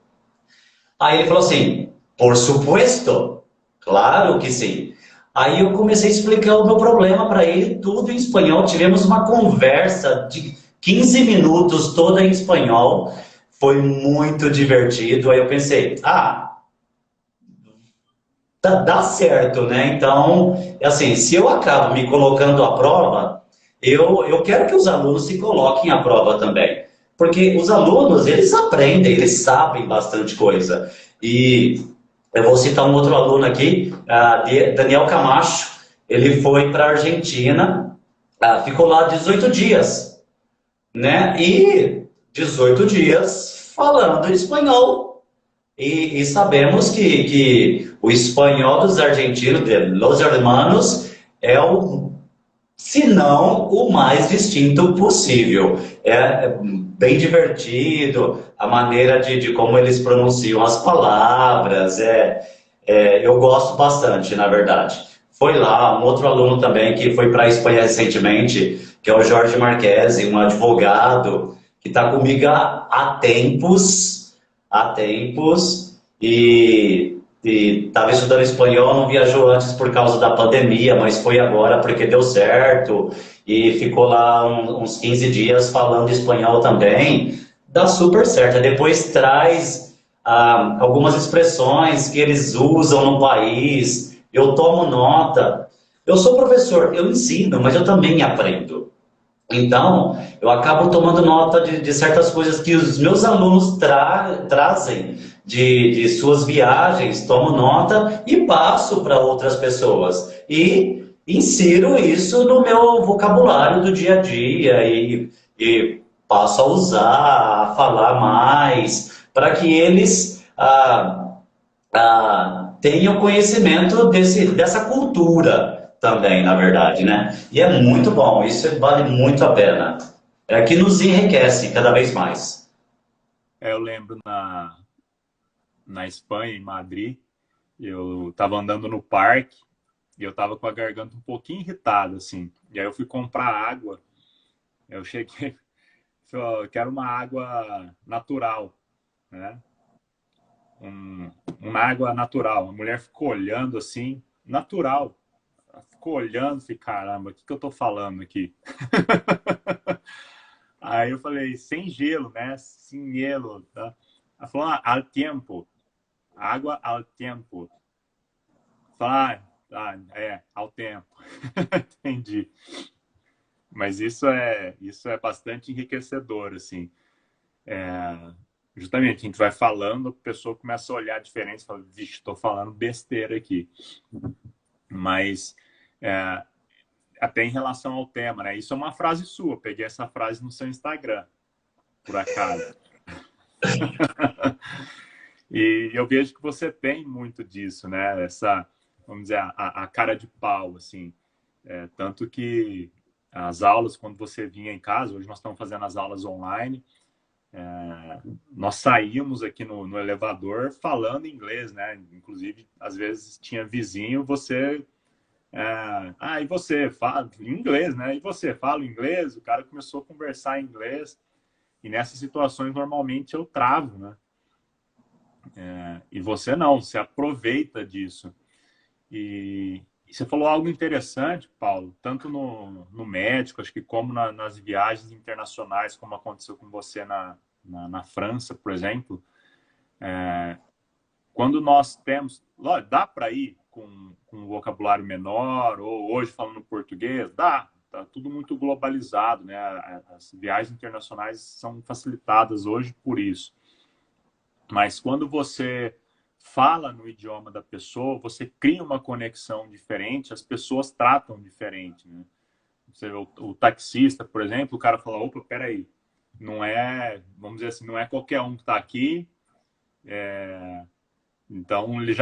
Aí ele falou assim: "Por supuesto, claro que sim." Aí eu comecei a explicar o meu problema para ele, tudo em espanhol. Tivemos uma conversa de 15 minutos, toda em espanhol. Foi muito divertido. Aí eu pensei, dá certo, né? Então, assim, se eu acabo me colocando à prova, eu quero que os alunos se coloquem à prova também. Porque os alunos, eles aprendem, eles sabem bastante coisa. E eu vou citar um outro aluno aqui, Daniel Camacho. Ele foi para a Argentina, ficou lá 18 dias. Né? E 18 dias falando espanhol. E sabemos que o espanhol dos argentinos, de los hermanos, é se não o mais distinto possível. É bem divertido, a maneira de como eles pronunciam as palavras. Eu gosto bastante, na verdade. Foi lá um outro aluno também que foi para a Espanha recentemente, que é o Jorge Marquesi, um advogado que está comigo há tempos, e estava estudando espanhol, não viajou antes por causa da pandemia, mas foi agora porque deu certo, e ficou lá uns 15 dias falando espanhol também, dá super certo. Depois traz algumas expressões que eles usam no país, eu tomo nota. Eu sou professor, eu ensino, mas eu também aprendo. Então, eu acabo tomando nota de certas coisas que os meus alunos trazem de suas viagens, tomo nota e passo para outras pessoas. E insiro isso no meu vocabulário do dia a dia e passo a usar, a falar mais, para que eles tenham conhecimento dessa cultura também, na verdade, né? E é muito bom, isso vale muito a pena. É que nos enriquece cada vez mais.
Eu lembro na Espanha, em Madrid, eu estava andando no parque e eu estava com a garganta um pouquinho irritada, assim. E aí eu fui comprar água, eu cheguei, eu quero uma água natural, né? Uma água natural. A mulher ficou olhando assim, natural. Ela ficou olhando e falei, caramba, o que eu tô falando aqui? Aí eu falei, sem gelo, né? Sem gelo, tá? Ela falou, al tempo. Água ao tempo. Ao tempo. Entendi. Mas isso é bastante enriquecedor, assim. Justamente, a gente vai falando, a pessoa começa a olhar diferente e fala, vixe, estou falando besteira aqui. Mas, até em relação ao tema, né? Isso é uma frase sua, peguei essa frase no seu Instagram, por acaso. E eu vejo que você tem muito disso, né? Essa, vamos dizer, a cara de pau, assim. Tanto que as aulas, quando você vinha em casa, hoje nós estamos fazendo as aulas online, nós saímos aqui no elevador falando inglês, né? Inclusive, às vezes tinha vizinho, você... e você fala inglês, né? E você fala inglês? O cara começou a conversar em inglês. E nessas situações, normalmente, eu travo, né? E você não, você aproveita disso. E você falou algo interessante, Paulo, tanto no médico, acho que como nas viagens internacionais, como aconteceu com você na França, por exemplo. Quando nós temos... Dá para ir com um vocabulário menor, ou hoje falando português? Dá. Está tudo muito globalizado, né? As viagens internacionais são facilitadas hoje por isso. Mas quando você fala no idioma da pessoa, você cria uma conexão diferente, as pessoas tratam diferente, né? Você, o taxista, por exemplo, o cara fala, opa, peraí, não é, vamos dizer assim, não é qualquer um que está aqui, então ele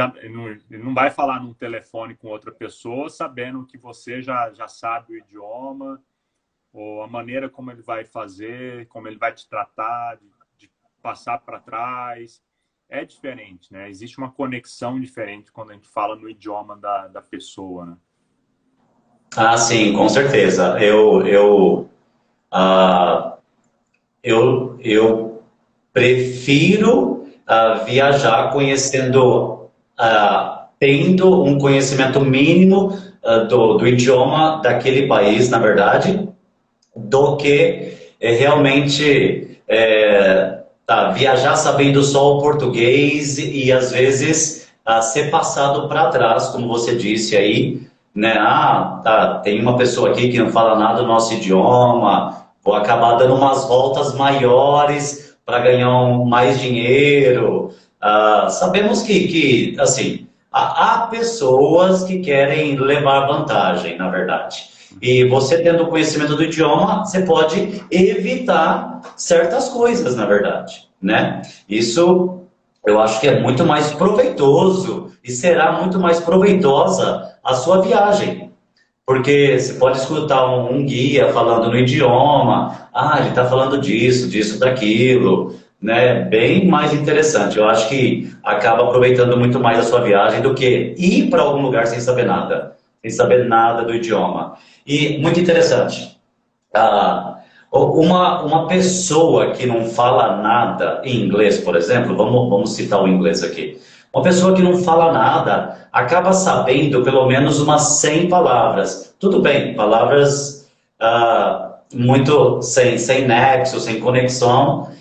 não vai falar num telefone com outra pessoa sabendo que você já sabe o idioma, ou a maneira como ele vai fazer, como ele vai te tratar, de passar para trás. É diferente, né? Existe uma conexão diferente quando a gente fala no idioma da pessoa, né?
Ah, sim, com certeza. Eu prefiro viajar conhecendo, tendo um conhecimento mínimo do idioma daquele país, na verdade, do que realmente viajar sabendo só o português e às vezes ser passado para trás, como você disse aí, né? Tem uma pessoa aqui que não fala nada do nosso idioma, vou acabar dando umas voltas maiores para ganhar mais dinheiro. Sabemos que assim, há pessoas que querem levar vantagem, na verdade. E você tendo conhecimento do idioma, você pode evitar certas coisas, na verdade, né? Isso eu acho que é muito mais proveitoso e será muito mais proveitosa a sua viagem. Porque você pode escutar um guia falando no idioma, ele está falando disso, daquilo, né? Bem mais interessante. Eu acho que acaba aproveitando muito mais a sua viagem do que ir para algum lugar sem saber nada do idioma. E muito interessante. Uma pessoa que não fala nada em inglês, por exemplo, vamos citar o inglês aqui. Uma pessoa que não fala nada acaba sabendo pelo menos umas 100 palavras. Tudo bem, palavras muito sem nexo, sem conexão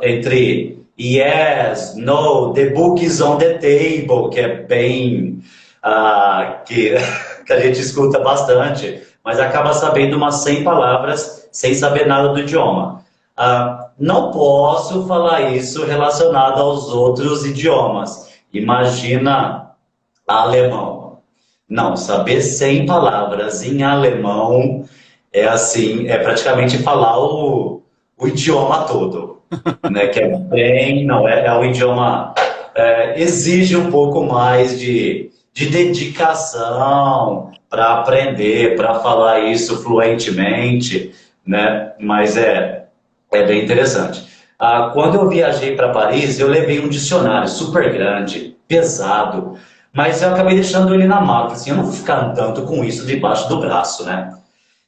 entre yes, no, the book is on the table, que é bem que, que a gente escuta bastante, mas acaba sabendo umas 100 palavras sem saber nada do idioma. Não posso falar isso relacionado aos outros idiomas. Imagina alemão. Não, saber 100 palavras em alemão é assim, é praticamente falar o idioma todo, né? Que é bem, não é, é um idioma exige um pouco mais de dedicação para aprender, para falar isso fluentemente, né? Mas é bem interessante. Quando eu viajei para Paris, eu levei um dicionário super grande, pesado, mas eu acabei deixando ele na mala. Assim, eu não vou ficar andando com isso debaixo do braço, né?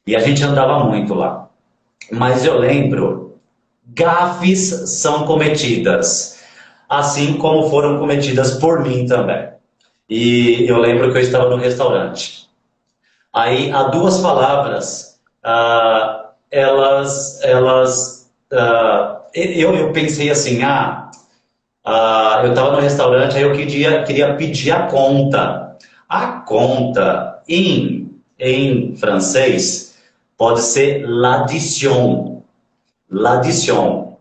E a gente andava muito lá. Mas eu lembro, gafes são cometidas, assim como foram cometidas por mim também. E eu lembro que eu estava no restaurante. Aí há duas palavras, eu pensei assim, eu estava no restaurante, aí eu queria pedir a conta. A conta em francês pode ser l'addition. L'addition.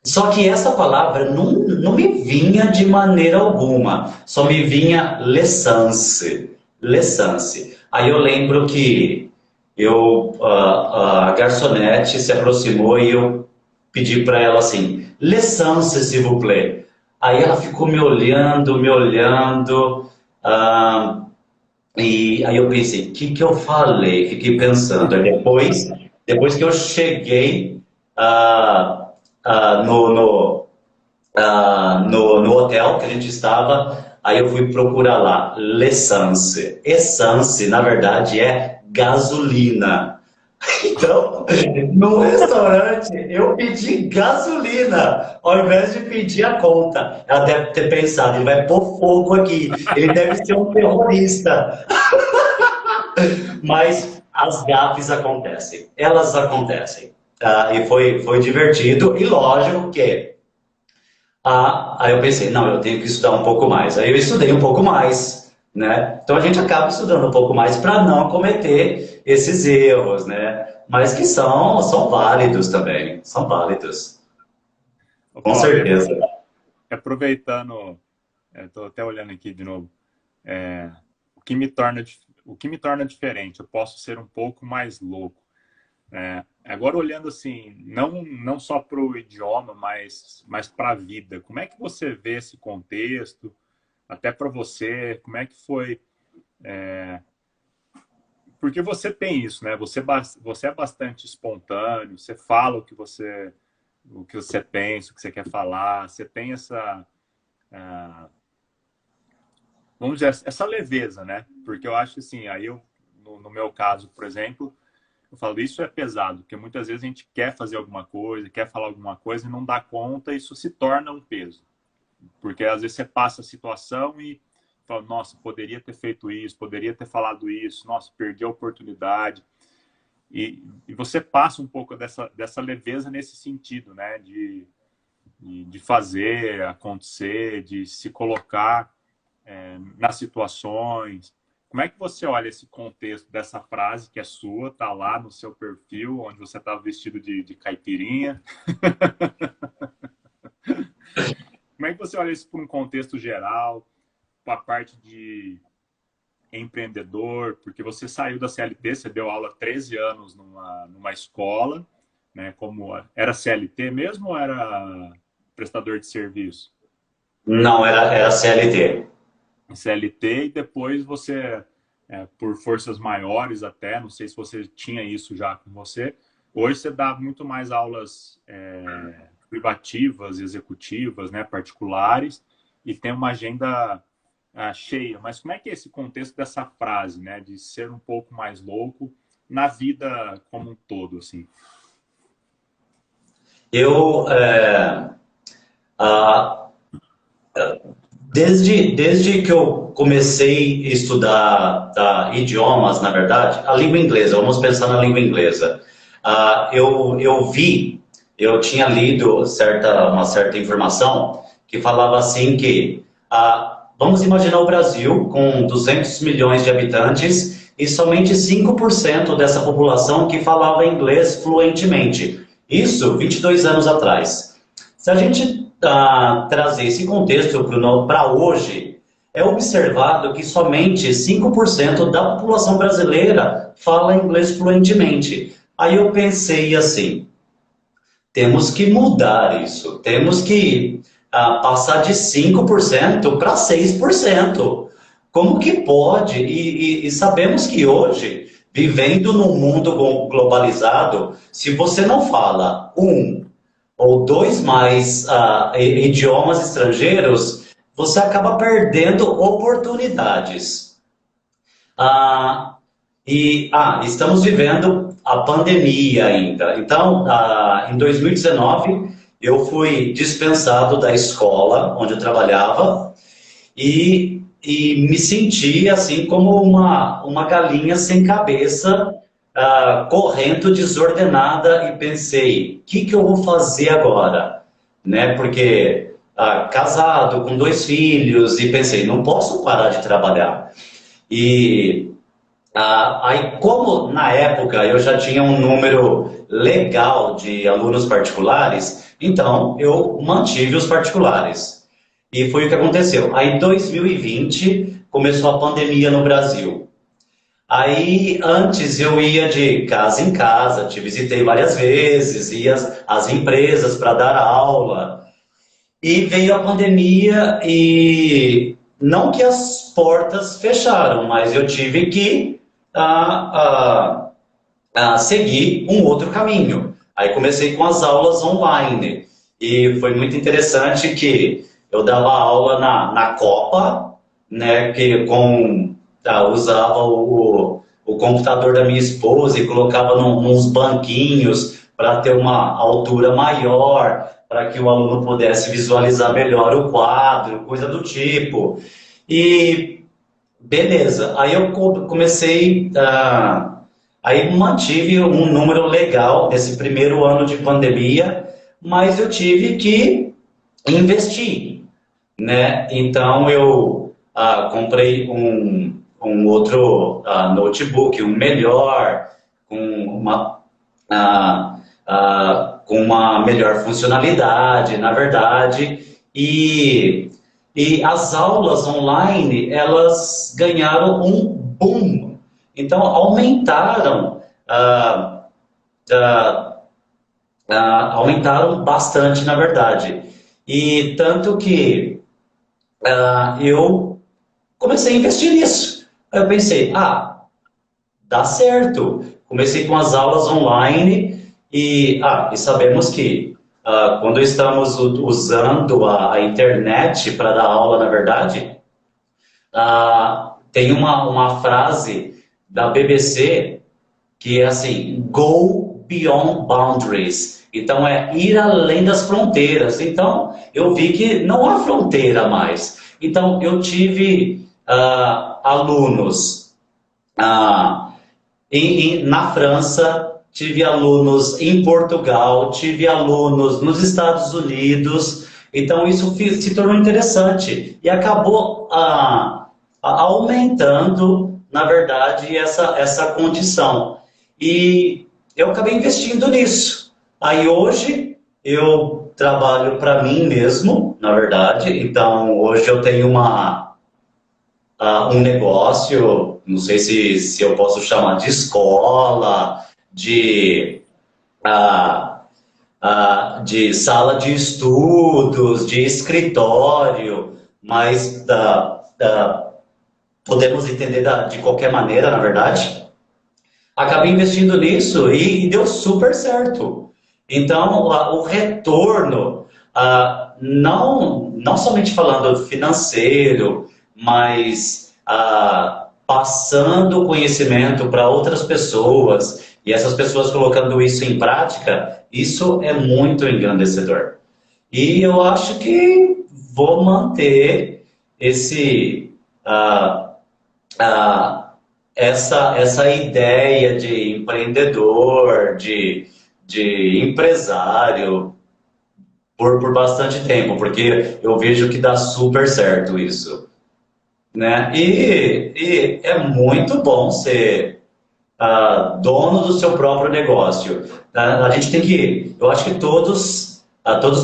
Só que essa palavra não me vinha de maneira alguma, só me vinha l'essence, l'essence. Aí eu lembro que a garçonete se aproximou e eu pedi para ela assim, l'essence, s'il vous plaît. Aí ela ficou me olhando, e aí eu pensei, o que eu falei? Fiquei pensando. Aí depois que eu cheguei ah, no hotel que a gente estava, aí eu fui procurar lá, l'essence. Essence, na verdade, é gasolina. Então, no restaurante, eu pedi gasolina, ao invés de pedir a conta. Ela deve ter pensado, ele vai pôr fogo aqui, ele deve ser um terrorista. Mas as gafes acontecem, elas acontecem. E foi divertido, e lógico que aí eu pensei, não, eu tenho que estudar um pouco mais. Aí eu estudei um pouco mais, né? Então a gente acaba estudando um pouco mais para não cometer esses erros, né? Mas que são válidos também, são válidos,
Ô,
com
Paulo,
certeza.
aproveitando, estou até olhando aqui de novo, o que me torna diferente, eu posso ser um pouco mais louco. Agora olhando assim, não só para o idioma, mas para a vida, como é que você vê esse contexto, até para você, como é que foi? Porque você tem isso, né? Você é bastante espontâneo, você fala o que você pensa, o que você quer falar, você tem vamos dizer, essa leveza, né? Porque eu acho assim, aí no meu caso, por exemplo, eu falo, isso é pesado, porque muitas vezes a gente quer fazer alguma coisa, quer falar alguma coisa e não dá conta, e isso se torna um peso. Porque às vezes você passa a situação e fala, nossa, poderia ter feito isso, poderia ter falado isso, nossa, perdi a oportunidade. E você passa um pouco dessa leveza nesse sentido, né? De fazer acontecer, de se colocar nas situações. Como é que você olha esse contexto dessa frase que é sua, tá lá no seu perfil, onde você está vestido de caipirinha? Como é que você olha isso por um contexto geral, para a parte de empreendedor? Porque você saiu da CLT, você deu aula há 13 anos numa escola, né? Como era CLT mesmo ou era prestador de serviço?
Não, era CLT.
CLT e depois você, por forças maiores até, não sei se você tinha isso já com você, hoje você dá muito mais aulas privativas, executivas, né, particulares, e tem uma agenda cheia. Mas como é que é esse contexto dessa frase, né, de ser um pouco mais louco na vida como um todo, assim?
Eu, ah, desde que eu comecei a estudar idiomas, na verdade, a língua inglesa, vamos pensar na língua inglesa. Eu tinha lido uma certa informação que falava assim que, vamos imaginar o Brasil com 200 milhões de habitantes e somente 5% dessa população que falava inglês fluentemente. Isso 22 anos atrás. Se a gente trazer esse contexto para hoje, é observado que somente 5% da população brasileira fala inglês fluentemente. Aí eu pensei assim, temos que mudar isso, temos que passar de 5% para 6%. Como que pode? E sabemos que hoje, vivendo num mundo globalizado, se você não fala ou dois mais idiomas estrangeiros, você acaba perdendo oportunidades. Estamos vivendo a pandemia ainda. Então, em 2019, eu fui dispensado da escola onde eu trabalhava e me senti assim como uma galinha sem cabeça, correndo desordenada, e pensei, o que eu vou fazer agora? Né? Porque casado, com 2 filhos, e pensei, não posso parar de trabalhar. E aí, como na época eu já tinha um número legal de alunos particulares, então eu mantive os particulares. E foi o que aconteceu. Aí, em 2020, começou a pandemia no Brasil. Aí, antes eu ia de casa em casa, te visitei várias vezes, ia às empresas para dar aula. E veio a pandemia e não que as portas fecharam, mas eu tive que seguir um outro caminho. Aí comecei com as aulas online e foi muito interessante que eu dava aula na Copa, né, que usava o computador da minha esposa e colocava nos banquinhos para ter uma altura maior, para que o aluno pudesse visualizar melhor o quadro, coisa do tipo. E beleza, aí eu comecei, aí mantive um número legal nesse primeiro ano de pandemia, mas eu tive que investir, né? Então eu comprei um outro notebook, um melhor, com uma melhor funcionalidade, na verdade, e as aulas online, elas ganharam um boom. Então, aumentaram bastante, na verdade. E tanto que eu comecei a investir nisso. Aí eu pensei, dá certo. Comecei com as aulas online e sabemos que quando estamos usando a internet para dar aula, na verdade, tem uma frase da BBC que é assim, go beyond boundaries. Então, é ir além das fronteiras. Então, eu vi que não há fronteira mais. Então, eu tive alunos na França, tive alunos em Portugal, tive alunos nos Estados Unidos. Então, isso se tornou interessante e acabou aumentando, na verdade, essa condição. E eu acabei investindo nisso. Aí, hoje, eu trabalho para mim mesmo, na verdade. Então, hoje eu tenho um negócio, não sei se eu posso chamar de escola, de sala de estudos, de escritório, mas podemos entender de qualquer maneira, na verdade. Acabei investindo nisso e deu super certo. Então, o retorno, não somente falando financeiro, mas passando conhecimento para outras pessoas E essas pessoas colocando isso em prática, isso é muito engrandecedor. E eu acho que vou manter esse, ah, ah, essa ideia de empreendedor, de empresário, por bastante tempo, porque eu vejo que dá super certo isso, né? E é muito bom ser dono do seu próprio negócio. A gente tem que, eu acho que todos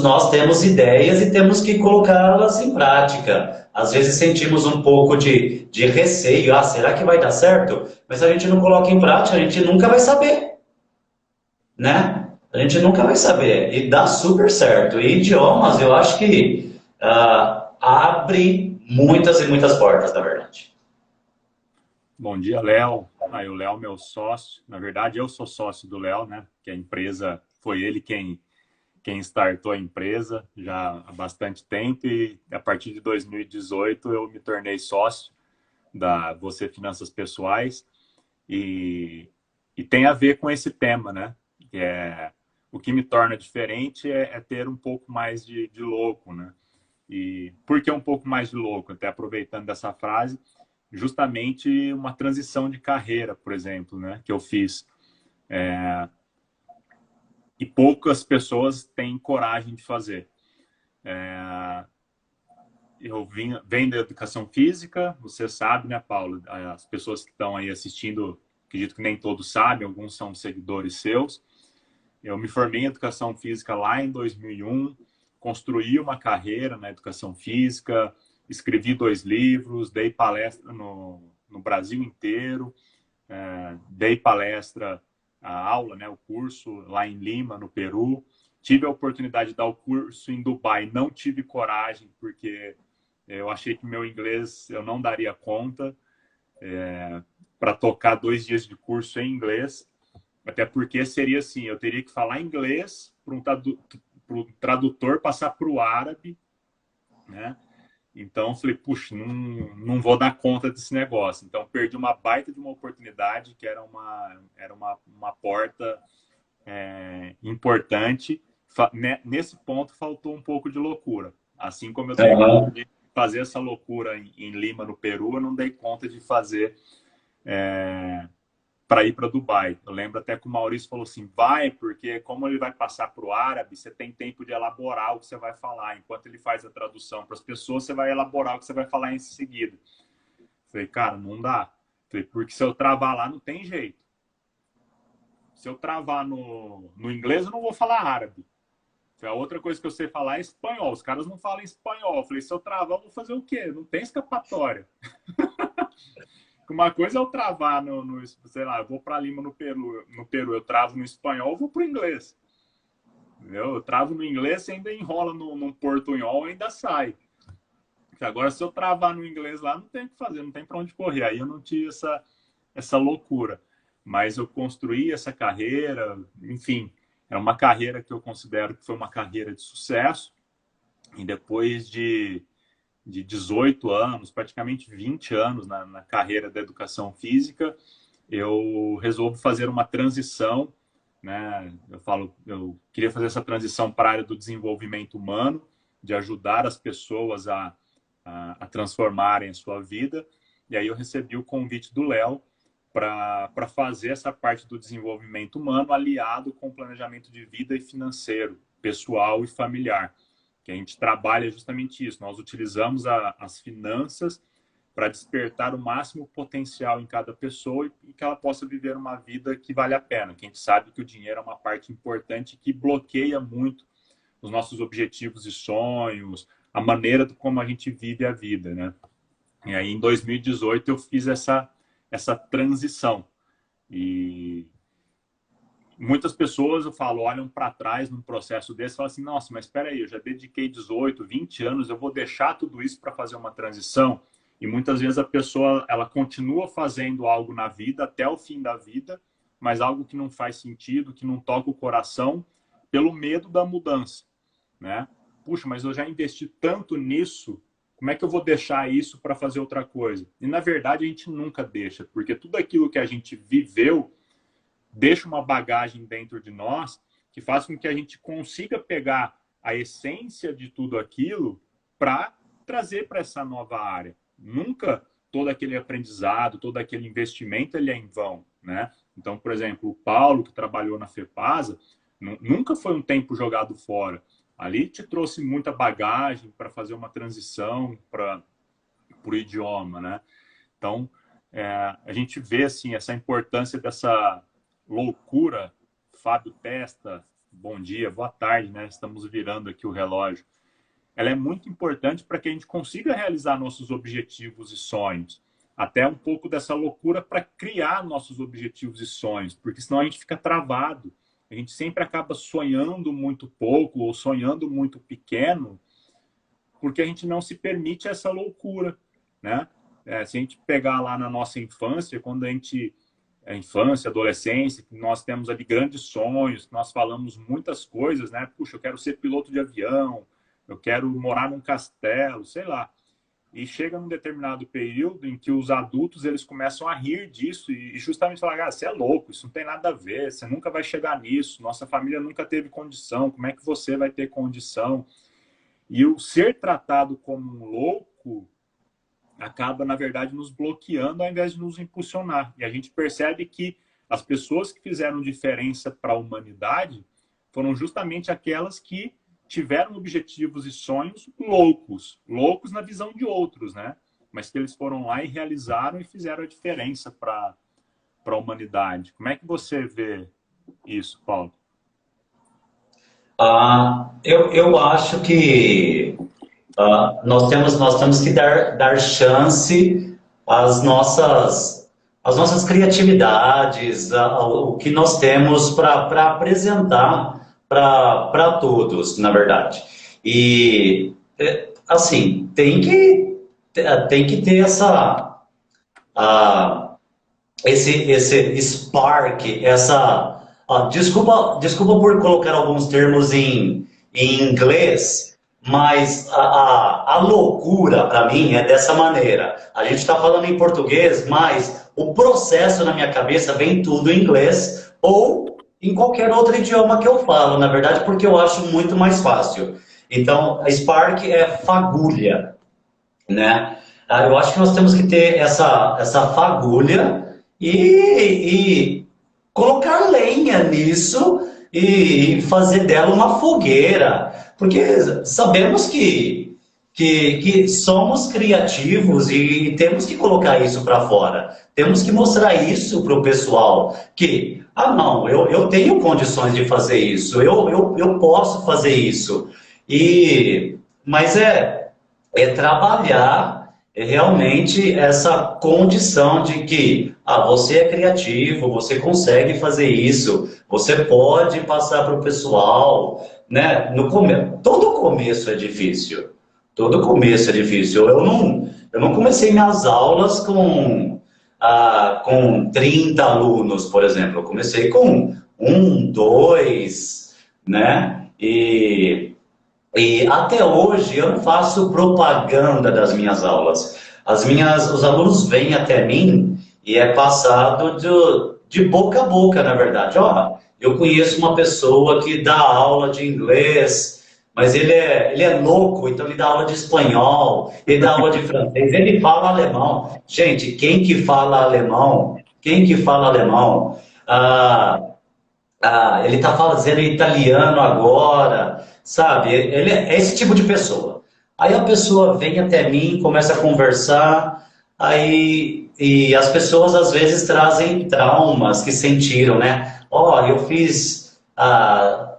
nós temos ideias e temos que colocá-las em prática. Às vezes sentimos um pouco de receio, será que vai dar certo? Mas se a gente não coloca em prática, a gente nunca vai saber, né? A gente nunca vai saber. E dá super certo. E idiomas, eu acho que abre muitas e muitas portas, na verdade.
Bom dia, Léo. O Léo, meu sócio. Na verdade, eu sou sócio do Léo, né? Que a empresa foi ele quem startou a empresa já há bastante tempo e a partir de 2018 eu me tornei sócio da Você Finanças Pessoais e tem a ver com esse tema, né? Que o que me torna diferente é ter um pouco mais de louco, né? E por que um pouco mais de louco? Até aproveitando dessa frase, justamente uma transição de carreira, por exemplo, né? Que eu fiz. E poucas pessoas têm coragem de fazer. Eu venho da educação física, você sabe, né, Paulo? As pessoas que estão aí assistindo, acredito que nem todos sabem, alguns são seguidores seus. Eu me formei em educação física lá em 2001, construí uma carreira na educação física, escrevi 2 livros, dei palestra no Brasil inteiro, dei palestra, a aula, né, o curso lá em Lima, no Peru. Tive a oportunidade de dar o curso em Dubai, não tive coragem, porque eu achei que meu inglês eu não daria conta para tocar 2 dias de curso em inglês, até porque seria assim, eu teria que falar inglês para um tradutor passar para o árabe, né? Então, eu falei, puxa, não vou dar conta desse negócio. Então, perdi uma baita de uma oportunidade, que era uma porta importante. Nesse ponto, faltou um pouco de loucura. Assim como eu dei conta
Uhum.
de fazer essa loucura em Lima, no Peru, eu não dei conta de fazer para ir para Dubai. Eu lembro até que o Maurício falou assim, vai, porque como ele vai passar para o árabe, você tem tempo de elaborar o que você vai falar. Enquanto ele faz a tradução para as pessoas, você vai elaborar o que você vai falar em seguida. Falei, cara, não dá. Falei, porque se eu travar lá, não tem jeito. Se eu travar no inglês, eu não vou falar árabe. A outra coisa que eu sei falar é espanhol. Os caras não falam espanhol. Eu falei, se eu travar, eu vou fazer o quê? Não tem escapatória. Uma coisa é eu travar sei lá, eu vou para Lima no Peru, eu travo no espanhol, eu vou para o inglês. Entendeu? Eu travo no inglês, você ainda enrola num portunhol, ainda sai. Agora, se eu travar no inglês lá, não tem o que fazer, não tem para onde correr. Aí eu não tive essa loucura. Mas eu construí essa carreira, enfim, é uma carreira que eu considero que foi uma carreira de sucesso. E depois de 18 anos, praticamente 20 anos na carreira da educação física, eu resolvo fazer uma transição, né? Eu queria fazer essa transição para a área do desenvolvimento humano, de ajudar as pessoas a transformarem a sua vida. E aí eu recebi o convite do Léo para fazer essa parte do desenvolvimento humano aliado com o planejamento de vida e financeiro, pessoal e familiar, que a gente trabalha justamente isso. Nós utilizamos as finanças para despertar o máximo potencial em cada pessoa e que ela possa viver uma vida que vale a pena. Que a gente sabe que o dinheiro é uma parte importante que bloqueia muito os nossos objetivos e sonhos, a maneira como a gente vive a vida, né? E aí, em 2018, eu fiz essa transição. E muitas pessoas, eu falo, olham para trás num processo desse e falam assim, nossa, mas espera aí, eu já dediquei 18, 20 anos, eu vou deixar tudo isso para fazer uma transição? E muitas vezes a pessoa, ela continua fazendo algo na vida até o fim da vida, mas algo que não faz sentido, que não toca o coração, pelo medo da mudança, né? Puxa, mas eu já investi tanto nisso, como é que eu vou deixar isso para fazer outra coisa? E na verdade a gente nunca deixa, porque tudo aquilo que a gente viveu deixa uma bagagem dentro de nós que faz com que a gente consiga pegar a essência de tudo aquilo para trazer para essa nova área. Nunca todo aquele aprendizado, todo aquele investimento, ele é em vão, né? Então, por exemplo, o Paulo, que trabalhou na FEPASA, nunca foi um tempo jogado fora. Ali te trouxe muita bagagem para fazer uma transição para o idioma, né? Então, a gente vê assim, essa importância dessa loucura. Fábio Testa, bom dia, boa tarde, né? Estamos virando aqui o relógio. Ela é muito importante para que a gente consiga realizar nossos objetivos e sonhos. Até um pouco dessa loucura para criar nossos objetivos e sonhos, porque senão a gente fica travado. A gente sempre acaba sonhando muito pouco ou sonhando muito pequeno, porque a gente não se permite essa loucura, né? Se a gente pegar lá na nossa infância, quando a gente... infância, adolescência, nós temos ali grandes sonhos, nós falamos muitas coisas, né? Puxa, eu quero ser piloto de avião, eu quero morar num castelo, sei lá. E chega num determinado período em que os adultos eles começam a rir disso e justamente falar, você é louco, isso não tem nada a ver, você nunca vai chegar nisso, nossa família nunca teve condição, como é que você vai ter condição? E o ser tratado como um louco acaba, na verdade, nos bloqueando ao invés de nos impulsionar. E a gente percebe que as pessoas que fizeram diferença para a humanidade foram justamente aquelas que tiveram objetivos e sonhos loucos, loucos na visão de outros, né? Mas que eles foram lá e realizaram e fizeram a diferença para a humanidade. Como é que você vê isso, Paulo?
Eu acho que nós temos que dar chance às nossas criatividades, o que nós temos para apresentar para todos, na verdade. E, assim, tem que ter esse spark, desculpa por colocar alguns termos em inglês, mas a loucura, para mim, é dessa maneira. A gente está falando em português, mas o processo na minha cabeça vem tudo em inglês ou em qualquer outro idioma que eu falo, na verdade, porque eu acho muito mais fácil. Então, a Spark é fagulha, né? Eu acho que nós temos que ter essa fagulha e colocar lenha nisso e fazer dela uma fogueira, porque sabemos que somos criativos e temos que colocar isso para fora. Temos que mostrar isso para o pessoal, que, não, eu tenho condições de fazer isso, eu posso fazer isso. Mas é trabalhar realmente essa condição de que você é criativo, você consegue fazer isso, você pode passar para o pessoal, né? Todo começo é difícil. Todo começo é difícil. Eu não comecei minhas aulas com 30 alunos, por exemplo. Eu comecei com 1, 2, né? E até hoje eu não faço propaganda das minhas aulas. Os alunos vêm até mim e é passado de boca a boca, na verdade. Eu conheço uma pessoa que dá aula de inglês, mas ele é louco, então ele dá aula de espanhol, ele dá aula de francês, ele fala alemão. Gente, quem que fala alemão? Ele está fazendo italiano agora, sabe? Ele é esse tipo de pessoa. Aí a pessoa vem até mim, começa a conversar, e as pessoas às vezes trazem traumas que sentiram, né? Eu fiz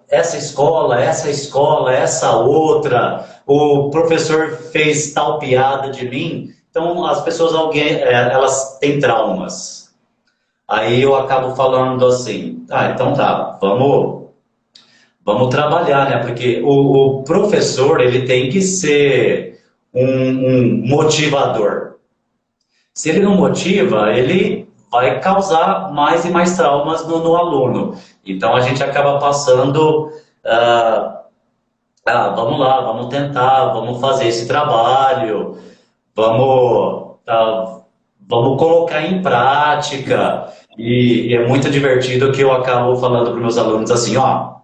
essa escola, essa outra, o professor fez tal piada de mim. Então as pessoas, elas têm traumas. Aí eu acabo falando assim, então tá, vamos trabalhar, né? Porque o professor, ele tem que ser um motivador. Se ele não motiva, ele vai causar mais e mais traumas no aluno. Então a gente acaba passando, vamos lá, vamos tentar, vamos fazer esse trabalho, vamos colocar em prática. E é muito divertido que eu acabo falando para meus alunos assim, ó,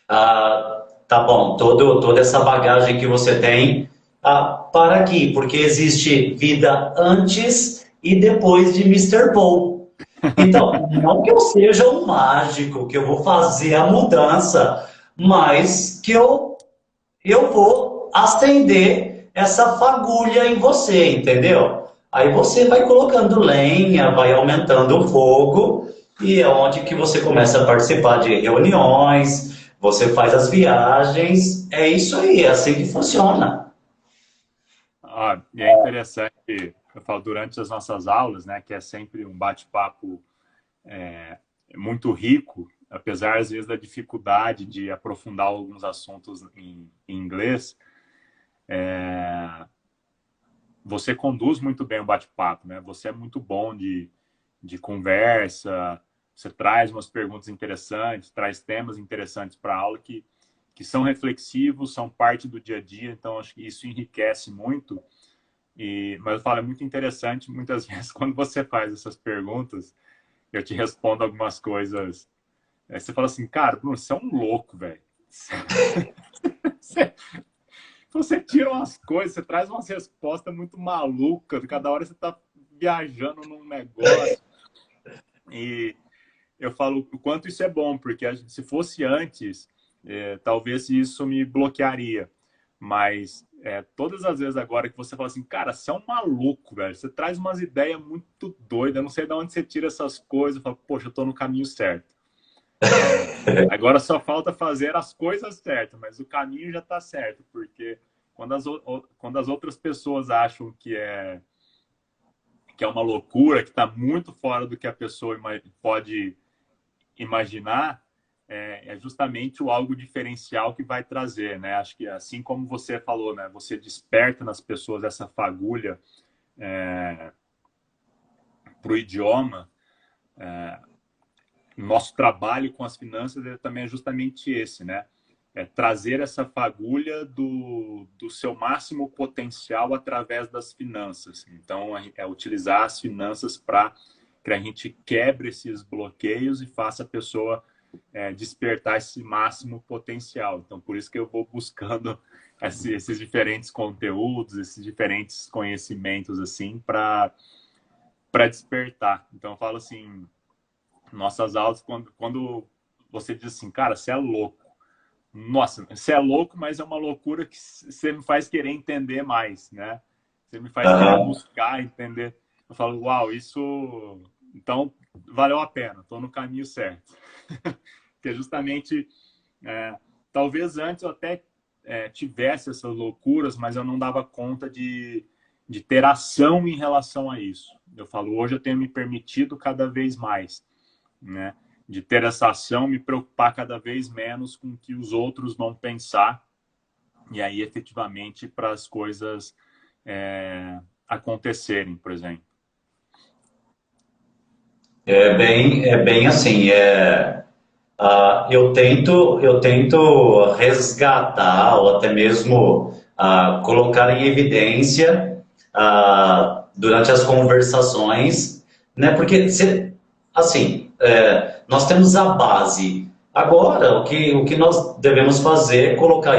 tá bom, toda essa bagagem que você tem, para aqui, porque existe vida antes e depois de Mister Paul. Então, não que eu seja um mágico, que eu vou fazer a mudança, mas que eu vou acender essa fagulha em você, entendeu? Aí você vai colocando lenha, vai aumentando o fogo, e é onde que você começa a participar de reuniões, você faz as viagens, é isso aí, é assim que funciona.
E é interessante, eu falo, durante as nossas aulas, né, que é sempre um bate-papo muito rico, apesar, às vezes, da dificuldade de aprofundar alguns assuntos em inglês, você conduz muito bem o bate-papo, né? Você é muito bom de conversa, você traz umas perguntas interessantes, traz temas interessantes para a aula que são reflexivos, são parte do dia a dia, então acho que isso enriquece muito. Mas eu falo, é muito interessante, muitas vezes, quando você faz essas perguntas, eu te respondo algumas coisas. Aí você fala assim, cara, Bruno, você é um louco, velho. Você tira umas coisas, você traz umas respostas muito malucas, cada hora você tá viajando num negócio. E eu falo o quanto isso é bom, porque se fosse antes, talvez isso me bloquearia. Mas todas as vezes agora que você fala assim, cara, você é um maluco, velho. Você traz umas ideias muito doidas, eu não sei de onde você tira essas coisas. Eu falo, poxa, eu tô no caminho certo. Agora só falta fazer as coisas certas, mas o caminho já está certo, porque quando as outras pessoas acham que é uma loucura, que está muito fora do que a pessoa pode imaginar, é justamente o algo diferencial que vai trazer, né? Acho que assim como você falou, né? Você desperta nas pessoas essa fagulha para o idioma. Nosso trabalho com as finanças também é justamente esse, né? É trazer essa fagulha do seu máximo potencial através das finanças. Então, é utilizar as finanças para que a gente quebre esses bloqueios e faça a pessoa despertar esse máximo potencial. Então, por isso que eu vou buscando esses diferentes conteúdos, esses diferentes conhecimentos, assim, para despertar. Então, eu falo assim, nossas aulas, quando você diz assim, cara, você é louco. Nossa, você é louco, mas é uma loucura que você me faz querer entender mais, né? Você me faz querer buscar, entender. Eu falo, uau, isso... Então, valeu a pena, estou no caminho certo. Porque justamente, talvez antes eu até tivesse essas loucuras, mas eu não dava conta de ter ação em relação a isso. Eu falo, hoje eu tenho me permitido cada vez mais, né? De ter essa ação, me preocupar cada vez menos com o que os outros vão pensar, e aí efetivamente para as coisas acontecerem, por exemplo.
É bem assim, eu tento resgatar ou até mesmo colocar em evidência durante as conversações, né? Porque assim, nós temos a base. Agora, o que nós devemos fazer é colocar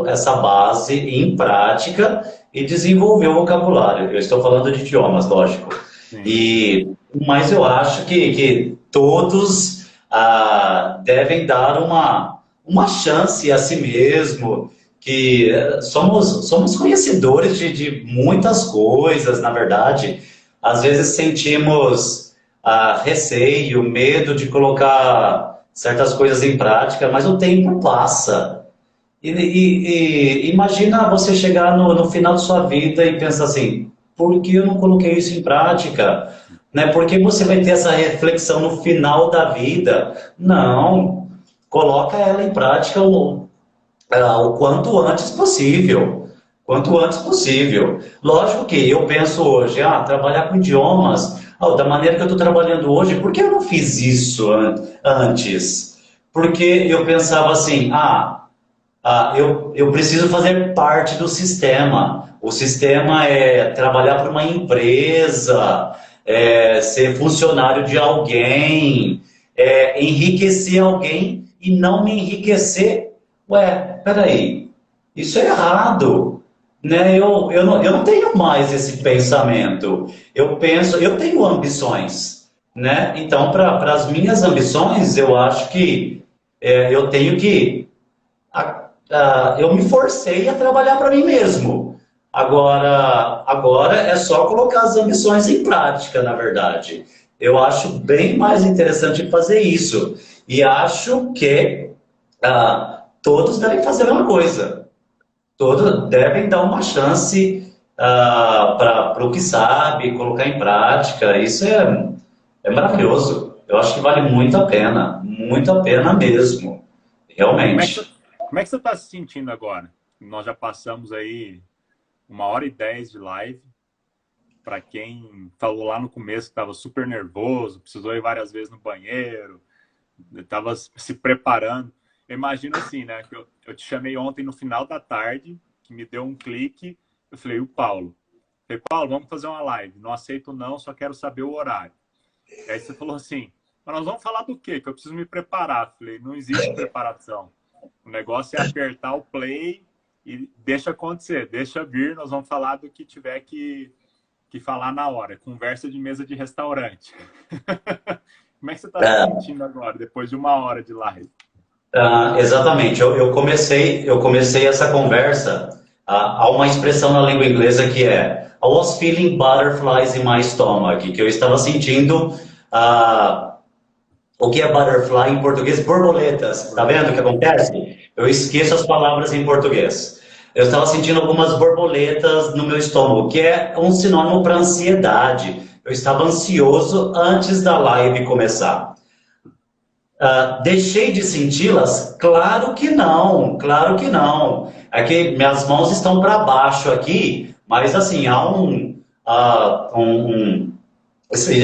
essa base em prática e desenvolver o vocabulário. Eu estou falando de idiomas, lógico.
Sim.
Mas eu acho que todos devem dar uma chance a si mesmo, que somos conhecedores de muitas coisas, na verdade. Às vezes sentimos receio, medo de colocar certas coisas em prática, mas o tempo passa. E imagina você chegar no final de sua vida e pensar assim, por que eu não coloquei isso em prática? Né? Por que você vai ter essa reflexão no final da vida? Não, coloca ela em prática o quanto antes possível. Quanto antes possível. Lógico que eu penso hoje, trabalhar com idiomas, da maneira que eu estou trabalhando hoje, por que eu não fiz isso antes? Porque eu pensava assim, eu preciso fazer parte do sistema. O sistema é trabalhar para uma empresa, ser funcionário de alguém, enriquecer alguém e não me enriquecer. Ué, peraí, isso é errado. Né? Eu não tenho mais esse pensamento. Eu penso, eu tenho ambições. Né? Então, para as minhas ambições, eu acho que eu tenho que eu me forcei a trabalhar para mim mesmo. Agora é só colocar as ambições em prática, na verdade. Eu acho bem mais interessante fazer isso. E acho que todos devem fazer a mesma coisa. Todos devem dar uma chance para o que sabe, colocar em prática. Isso é maravilhoso. Eu acho que vale muito a pena mesmo,
Como é que
realmente.
você, como é que você está se sentindo agora? Nós já passamos aí 1h10 de live. Para quem falou lá no começo que estava super nervoso, precisou ir várias vezes no banheiro, estava se preparando. Eu imagino assim, né? Que eu te chamei ontem no final da tarde, que me deu um clique. Eu falei, o Paulo. Eu falei, Paulo, vamos fazer uma live. Não aceito não, só quero saber o horário. E aí você falou assim, mas nós vamos falar do quê? Que eu preciso me preparar. Eu falei, não existe preparação. O negócio é apertar o play e deixa acontecer, deixa vir, nós vamos falar do que tiver que falar na hora. Conversa de mesa de restaurante. Como é que você está se
É,
sentindo agora, depois de 1 hora de live?
exatamente. Eu comecei essa conversa. Há uma expressão na língua inglesa que é I was feeling butterflies in my stomach, que eu estava sentindo o que é butterfly em português? Borboletas. Tá vendo o que acontece? Eu esqueço as palavras em português. Eu estava sentindo algumas borboletas no meu estômago, que é um sinônimo para ansiedade. Eu estava ansioso antes da live começar. Deixei de senti-las? Claro que não, claro que não. É que minhas mãos estão para baixo aqui, mas assim, há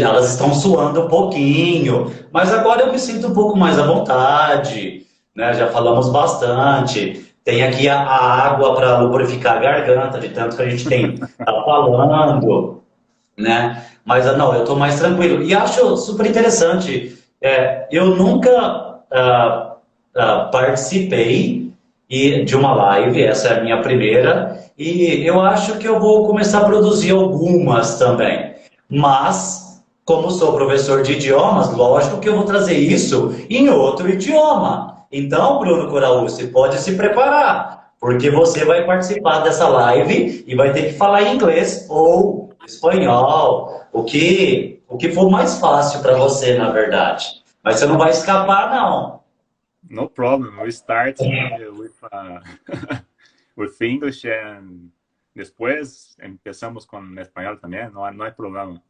elas estão suando um pouquinho, mas agora eu me sinto um pouco mais à vontade, né? Já falamos bastante. Tem aqui a água para lubrificar a garganta, de tanto que a gente tem tá falando, né? Mas não, eu estou mais tranquilo. E acho super interessante. Eu nunca participei de uma live, essa é a minha primeira, e eu acho que eu vou começar a produzir algumas também. Mas, como sou professor de idiomas, lógico que eu vou trazer isso em outro idioma. Então, Bruno Coraú, você pode se preparar, porque você vai participar dessa live e vai ter que falar inglês ou espanhol, o que for mais fácil para você, na verdade. Mas você não vai escapar, não.
No problem. We start with English and después empezamos con español también. No hay problema.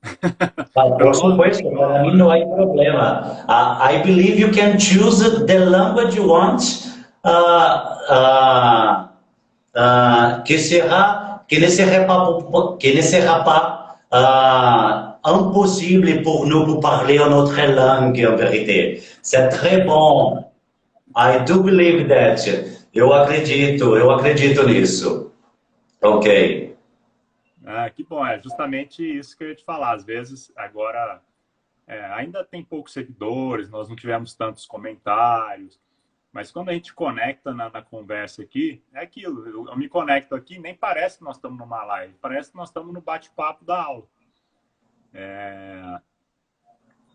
Por
Pero
supuesto, para mim não há problema. I believe you can choose the language you want, que ne sera pas impossible pour nous pour parler en notre langue, en vérité. C'est très bon. I do believe that. Eu acredito nisso. Ok.
que bom. É justamente isso que eu ia te falar. Às vezes, agora, ainda tem poucos seguidores, nós não tivemos tantos comentários. Mas quando a gente conecta na conversa aqui, é aquilo. Eu me conecto aqui, nem parece que nós estamos numa live, parece que nós estamos no bate-papo da aula.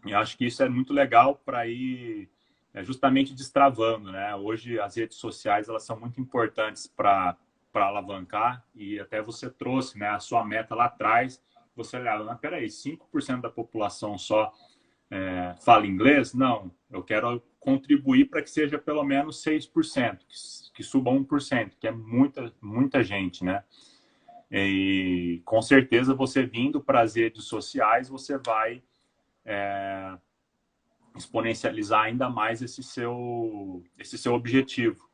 E acho que isso é muito legal para ir justamente destravando, né? Hoje as redes sociais elas são muito importantes para alavancar e até você trouxe, né, a sua meta lá atrás. Você olhava, mas peraí, 5% da população só fala inglês? Não, eu quero contribuir para que seja pelo menos 6%, que suba 1%, que é muita gente, né? E com certeza você vindo para as redes sociais, você vai exponencializar ainda mais esse seu objetivo.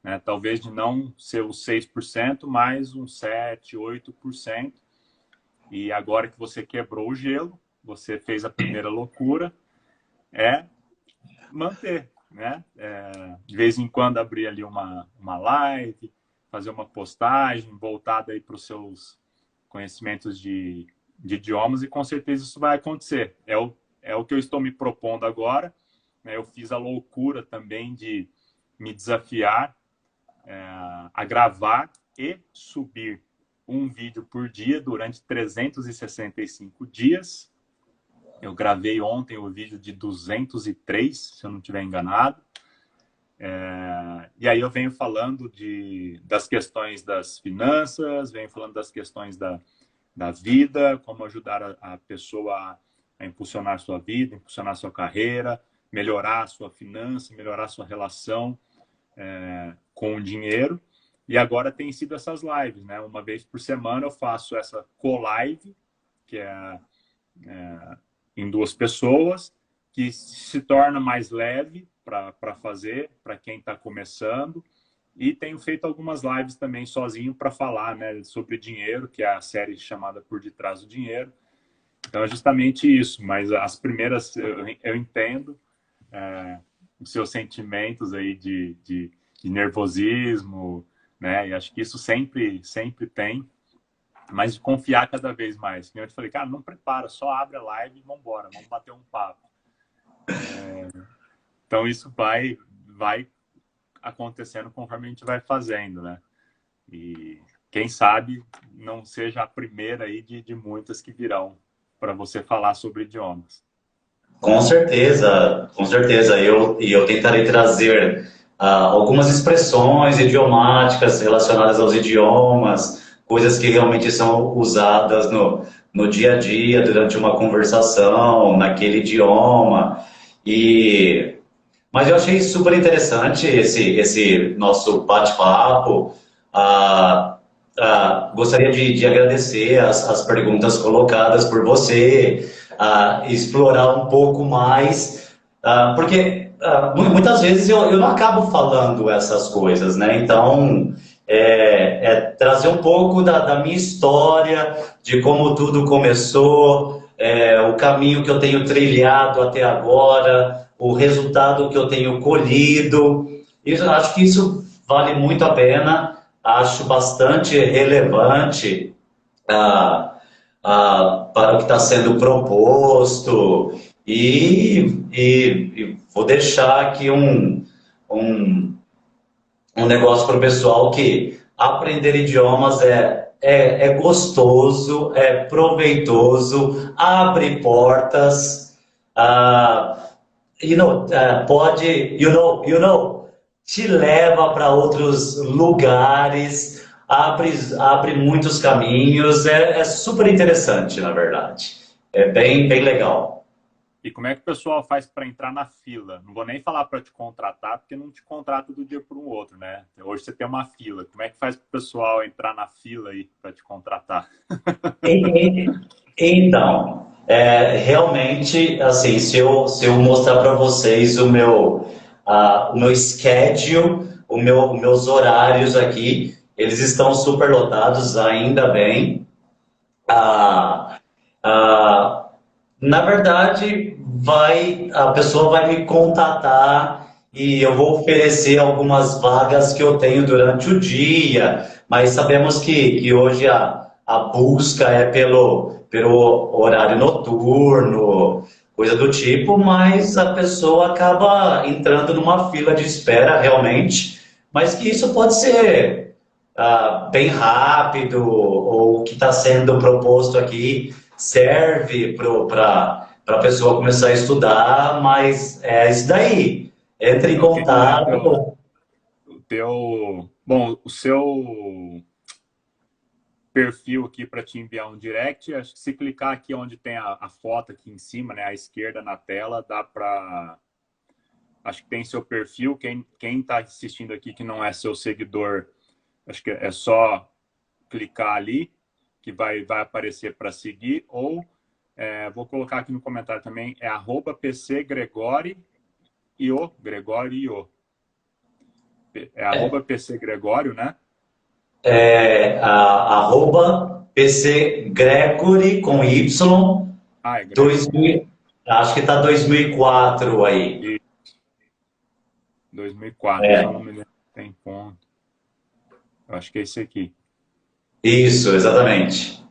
Né? Talvez de não ser os 6%, mas uns 7%, 8%. E agora que você quebrou o gelo, você fez a primeira loucura, é manter. né? De vez em quando abrir ali uma live, fazer uma postagem voltada aí para os seus conhecimentos de idiomas, e com certeza isso vai acontecer. É o que eu estou me propondo agora, né? Eu fiz a loucura também de me desafiar a gravar e subir um vídeo por dia durante 365 dias. Eu gravei ontem o vídeo de 203, se eu não estiver enganado. E aí eu venho falando das questões das finanças, venho falando das questões da vida, como ajudar a pessoa a impulsionar a sua vida, impulsionar a sua carreira, melhorar a sua finança, melhorar a sua relação com o dinheiro. E agora tem sido essas lives, né? Uma vez por semana eu faço essa co-live, que é em 2 pessoas, que se torna mais leve para fazer, para quem está começando. E tenho feito algumas lives também sozinho para falar, né, sobre dinheiro, que é a série chamada Por Detrás do Dinheiro. Então é justamente isso, mas as primeiras eu entendo os seus sentimentos aí de nervosismo, né? E acho que isso sempre tem, mas de confiar cada vez mais. Eu te falei, cara, não prepara, só abre a live e vamos embora, vamos bater um papo. Então isso vai acontecendo conforme a gente vai fazendo, né? E quem sabe não seja a primeira aí de muitas que virão para você falar sobre idiomas.
Com certeza, com certeza. Eu tentarei trazer algumas expressões idiomáticas relacionadas aos idiomas, coisas que realmente são usadas no dia a dia, durante uma conversação, naquele idioma. Mas eu achei super interessante esse nosso bate-papo. Gostaria de agradecer as perguntas colocadas por você, explorar um pouco mais, porque muitas vezes eu não acabo falando essas coisas, né? Então, trazer um pouco da minha história, de como tudo começou, o caminho que eu tenho trilhado até agora, o resultado que eu tenho colhido. Acho que isso vale muito a pena. Acho bastante relevante para o que está sendo proposto, e vou deixar aqui um negócio para o pessoal, que aprender idiomas é gostoso, é proveitoso, abre portas, te leva para outros lugares, abre muitos caminhos, é super interessante, na verdade. É bem legal.
E como é que o pessoal faz para entrar na fila? Não vou nem falar para te contratar, porque não te contrata do dia para o outro, né? Hoje você tem uma fila. Como é que faz para o pessoal entrar na fila aí para te contratar?
Então, realmente, assim, se eu mostrar para vocês o meu schedule, meus horários aqui, eles estão super lotados, ainda bem. Na verdade, a pessoa vai me contatar e eu vou oferecer algumas vagas que eu tenho durante o dia, mas sabemos que hoje a busca é pelo horário noturno, coisa do tipo, mas a pessoa acaba entrando numa fila de espera realmente, mas que isso pode ser bem rápido, ou o que está sendo proposto aqui serve para a pessoa começar a estudar, mas é isso daí. Entre em contato.
O seu perfil aqui para te enviar um direct, acho que se clicar aqui onde tem a foto aqui em cima, né, à esquerda na tela, dá para... Acho que tem seu perfil. Quem está assistindo aqui que não é seu seguidor, acho que é só clicar ali, que vai aparecer para seguir, ou vou colocar aqui no comentário também, é @pcgregori Gregório. É @pcgregório, né?
@pcgregory com Y.
É 2000,
acho que está 2004 aí.
2004,
É,
só não me lembro se tem ponto. Eu acho que é esse aqui.
isso, exatamente.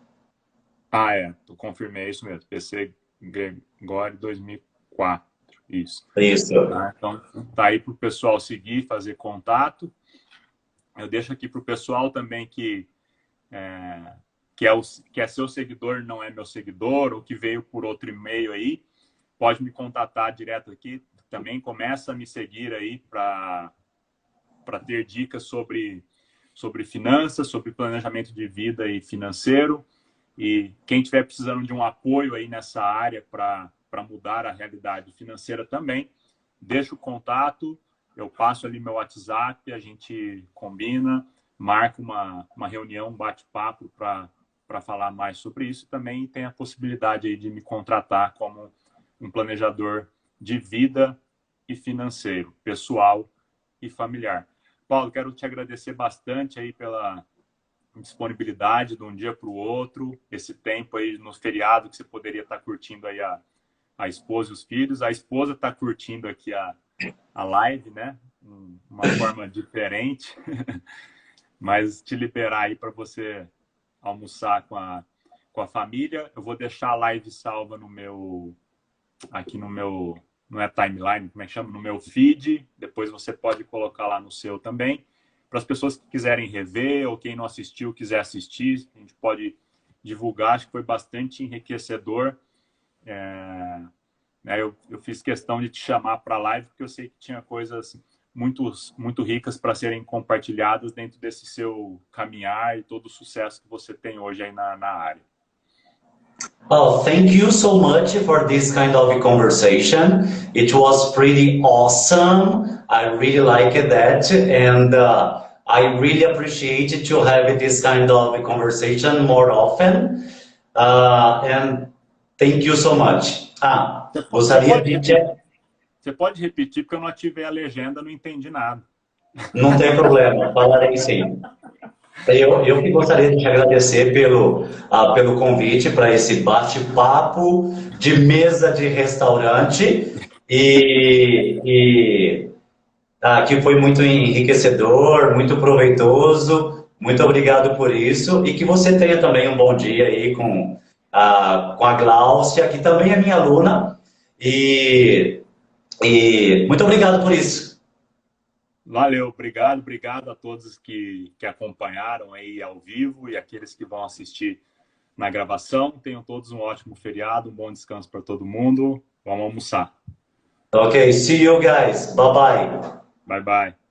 Ah, eu confirmei, é isso mesmo. PC Gregório 2004, isso.
Isso.
Tá? Então, tá aí para o pessoal seguir, fazer contato. Eu deixo aqui para o pessoal também é, que é seu seguidor, não é meu seguidor, ou que veio por outro e-mail aí, pode me contatar direto aqui. Também começa a me seguir aí para ter dicas sobre finanças, sobre planejamento de vida e financeiro. E quem estiver precisando de um apoio aí nessa área para mudar a realidade financeira também, deixa o contato, eu passo ali meu WhatsApp, a gente combina, marca uma reunião, um bate-papo para falar mais sobre isso. Também tem a possibilidade aí de me contratar como um planejador de vida e financeiro, pessoal e familiar. Paulo, quero te agradecer bastante aí pela disponibilidade de um dia para o outro, esse tempo aí no feriado que você poderia estar curtindo aí a esposa e os filhos. A esposa está curtindo aqui a live, né? Uma forma diferente, mas te liberar aí para você almoçar com a família. Eu vou deixar a live salva aqui no meu, não é timeline, como é que chama? No meu feed. Depois você pode colocar lá no seu também. Para as pessoas que quiserem rever ou quem não assistiu quiser assistir, a gente pode divulgar. Acho que foi bastante enriquecedor. Eu fiz questão de te chamar para a live porque eu sei que tinha coisas muito ricas para serem compartilhadas dentro desse seu caminhar e todo o sucesso que você tem hoje aí na área.
Oh, thank you so much for this kind of conversation. It was pretty awesome. I really liked that, and I really appreciate to have this kind of conversation more often. And thank you so much. Gostaria de
Você pode repetir porque eu não ativei a legenda, não entendi nada.
Não tem problema, falarei sim. Eu que gostaria de te agradecer pelo convite para esse bate-papo de mesa de restaurante que foi muito enriquecedor, muito proveitoso. Muito obrigado por isso e que você tenha também um bom dia aí com a Gláucia, que também é minha aluna. E muito obrigado por isso.
Valeu, obrigado a todos que acompanharam aí ao vivo e aqueles que vão assistir na gravação. Tenham todos um ótimo feriado, um bom descanso para todo mundo. Vamos almoçar.
Ok, see you guys. Bye bye.
Bye bye.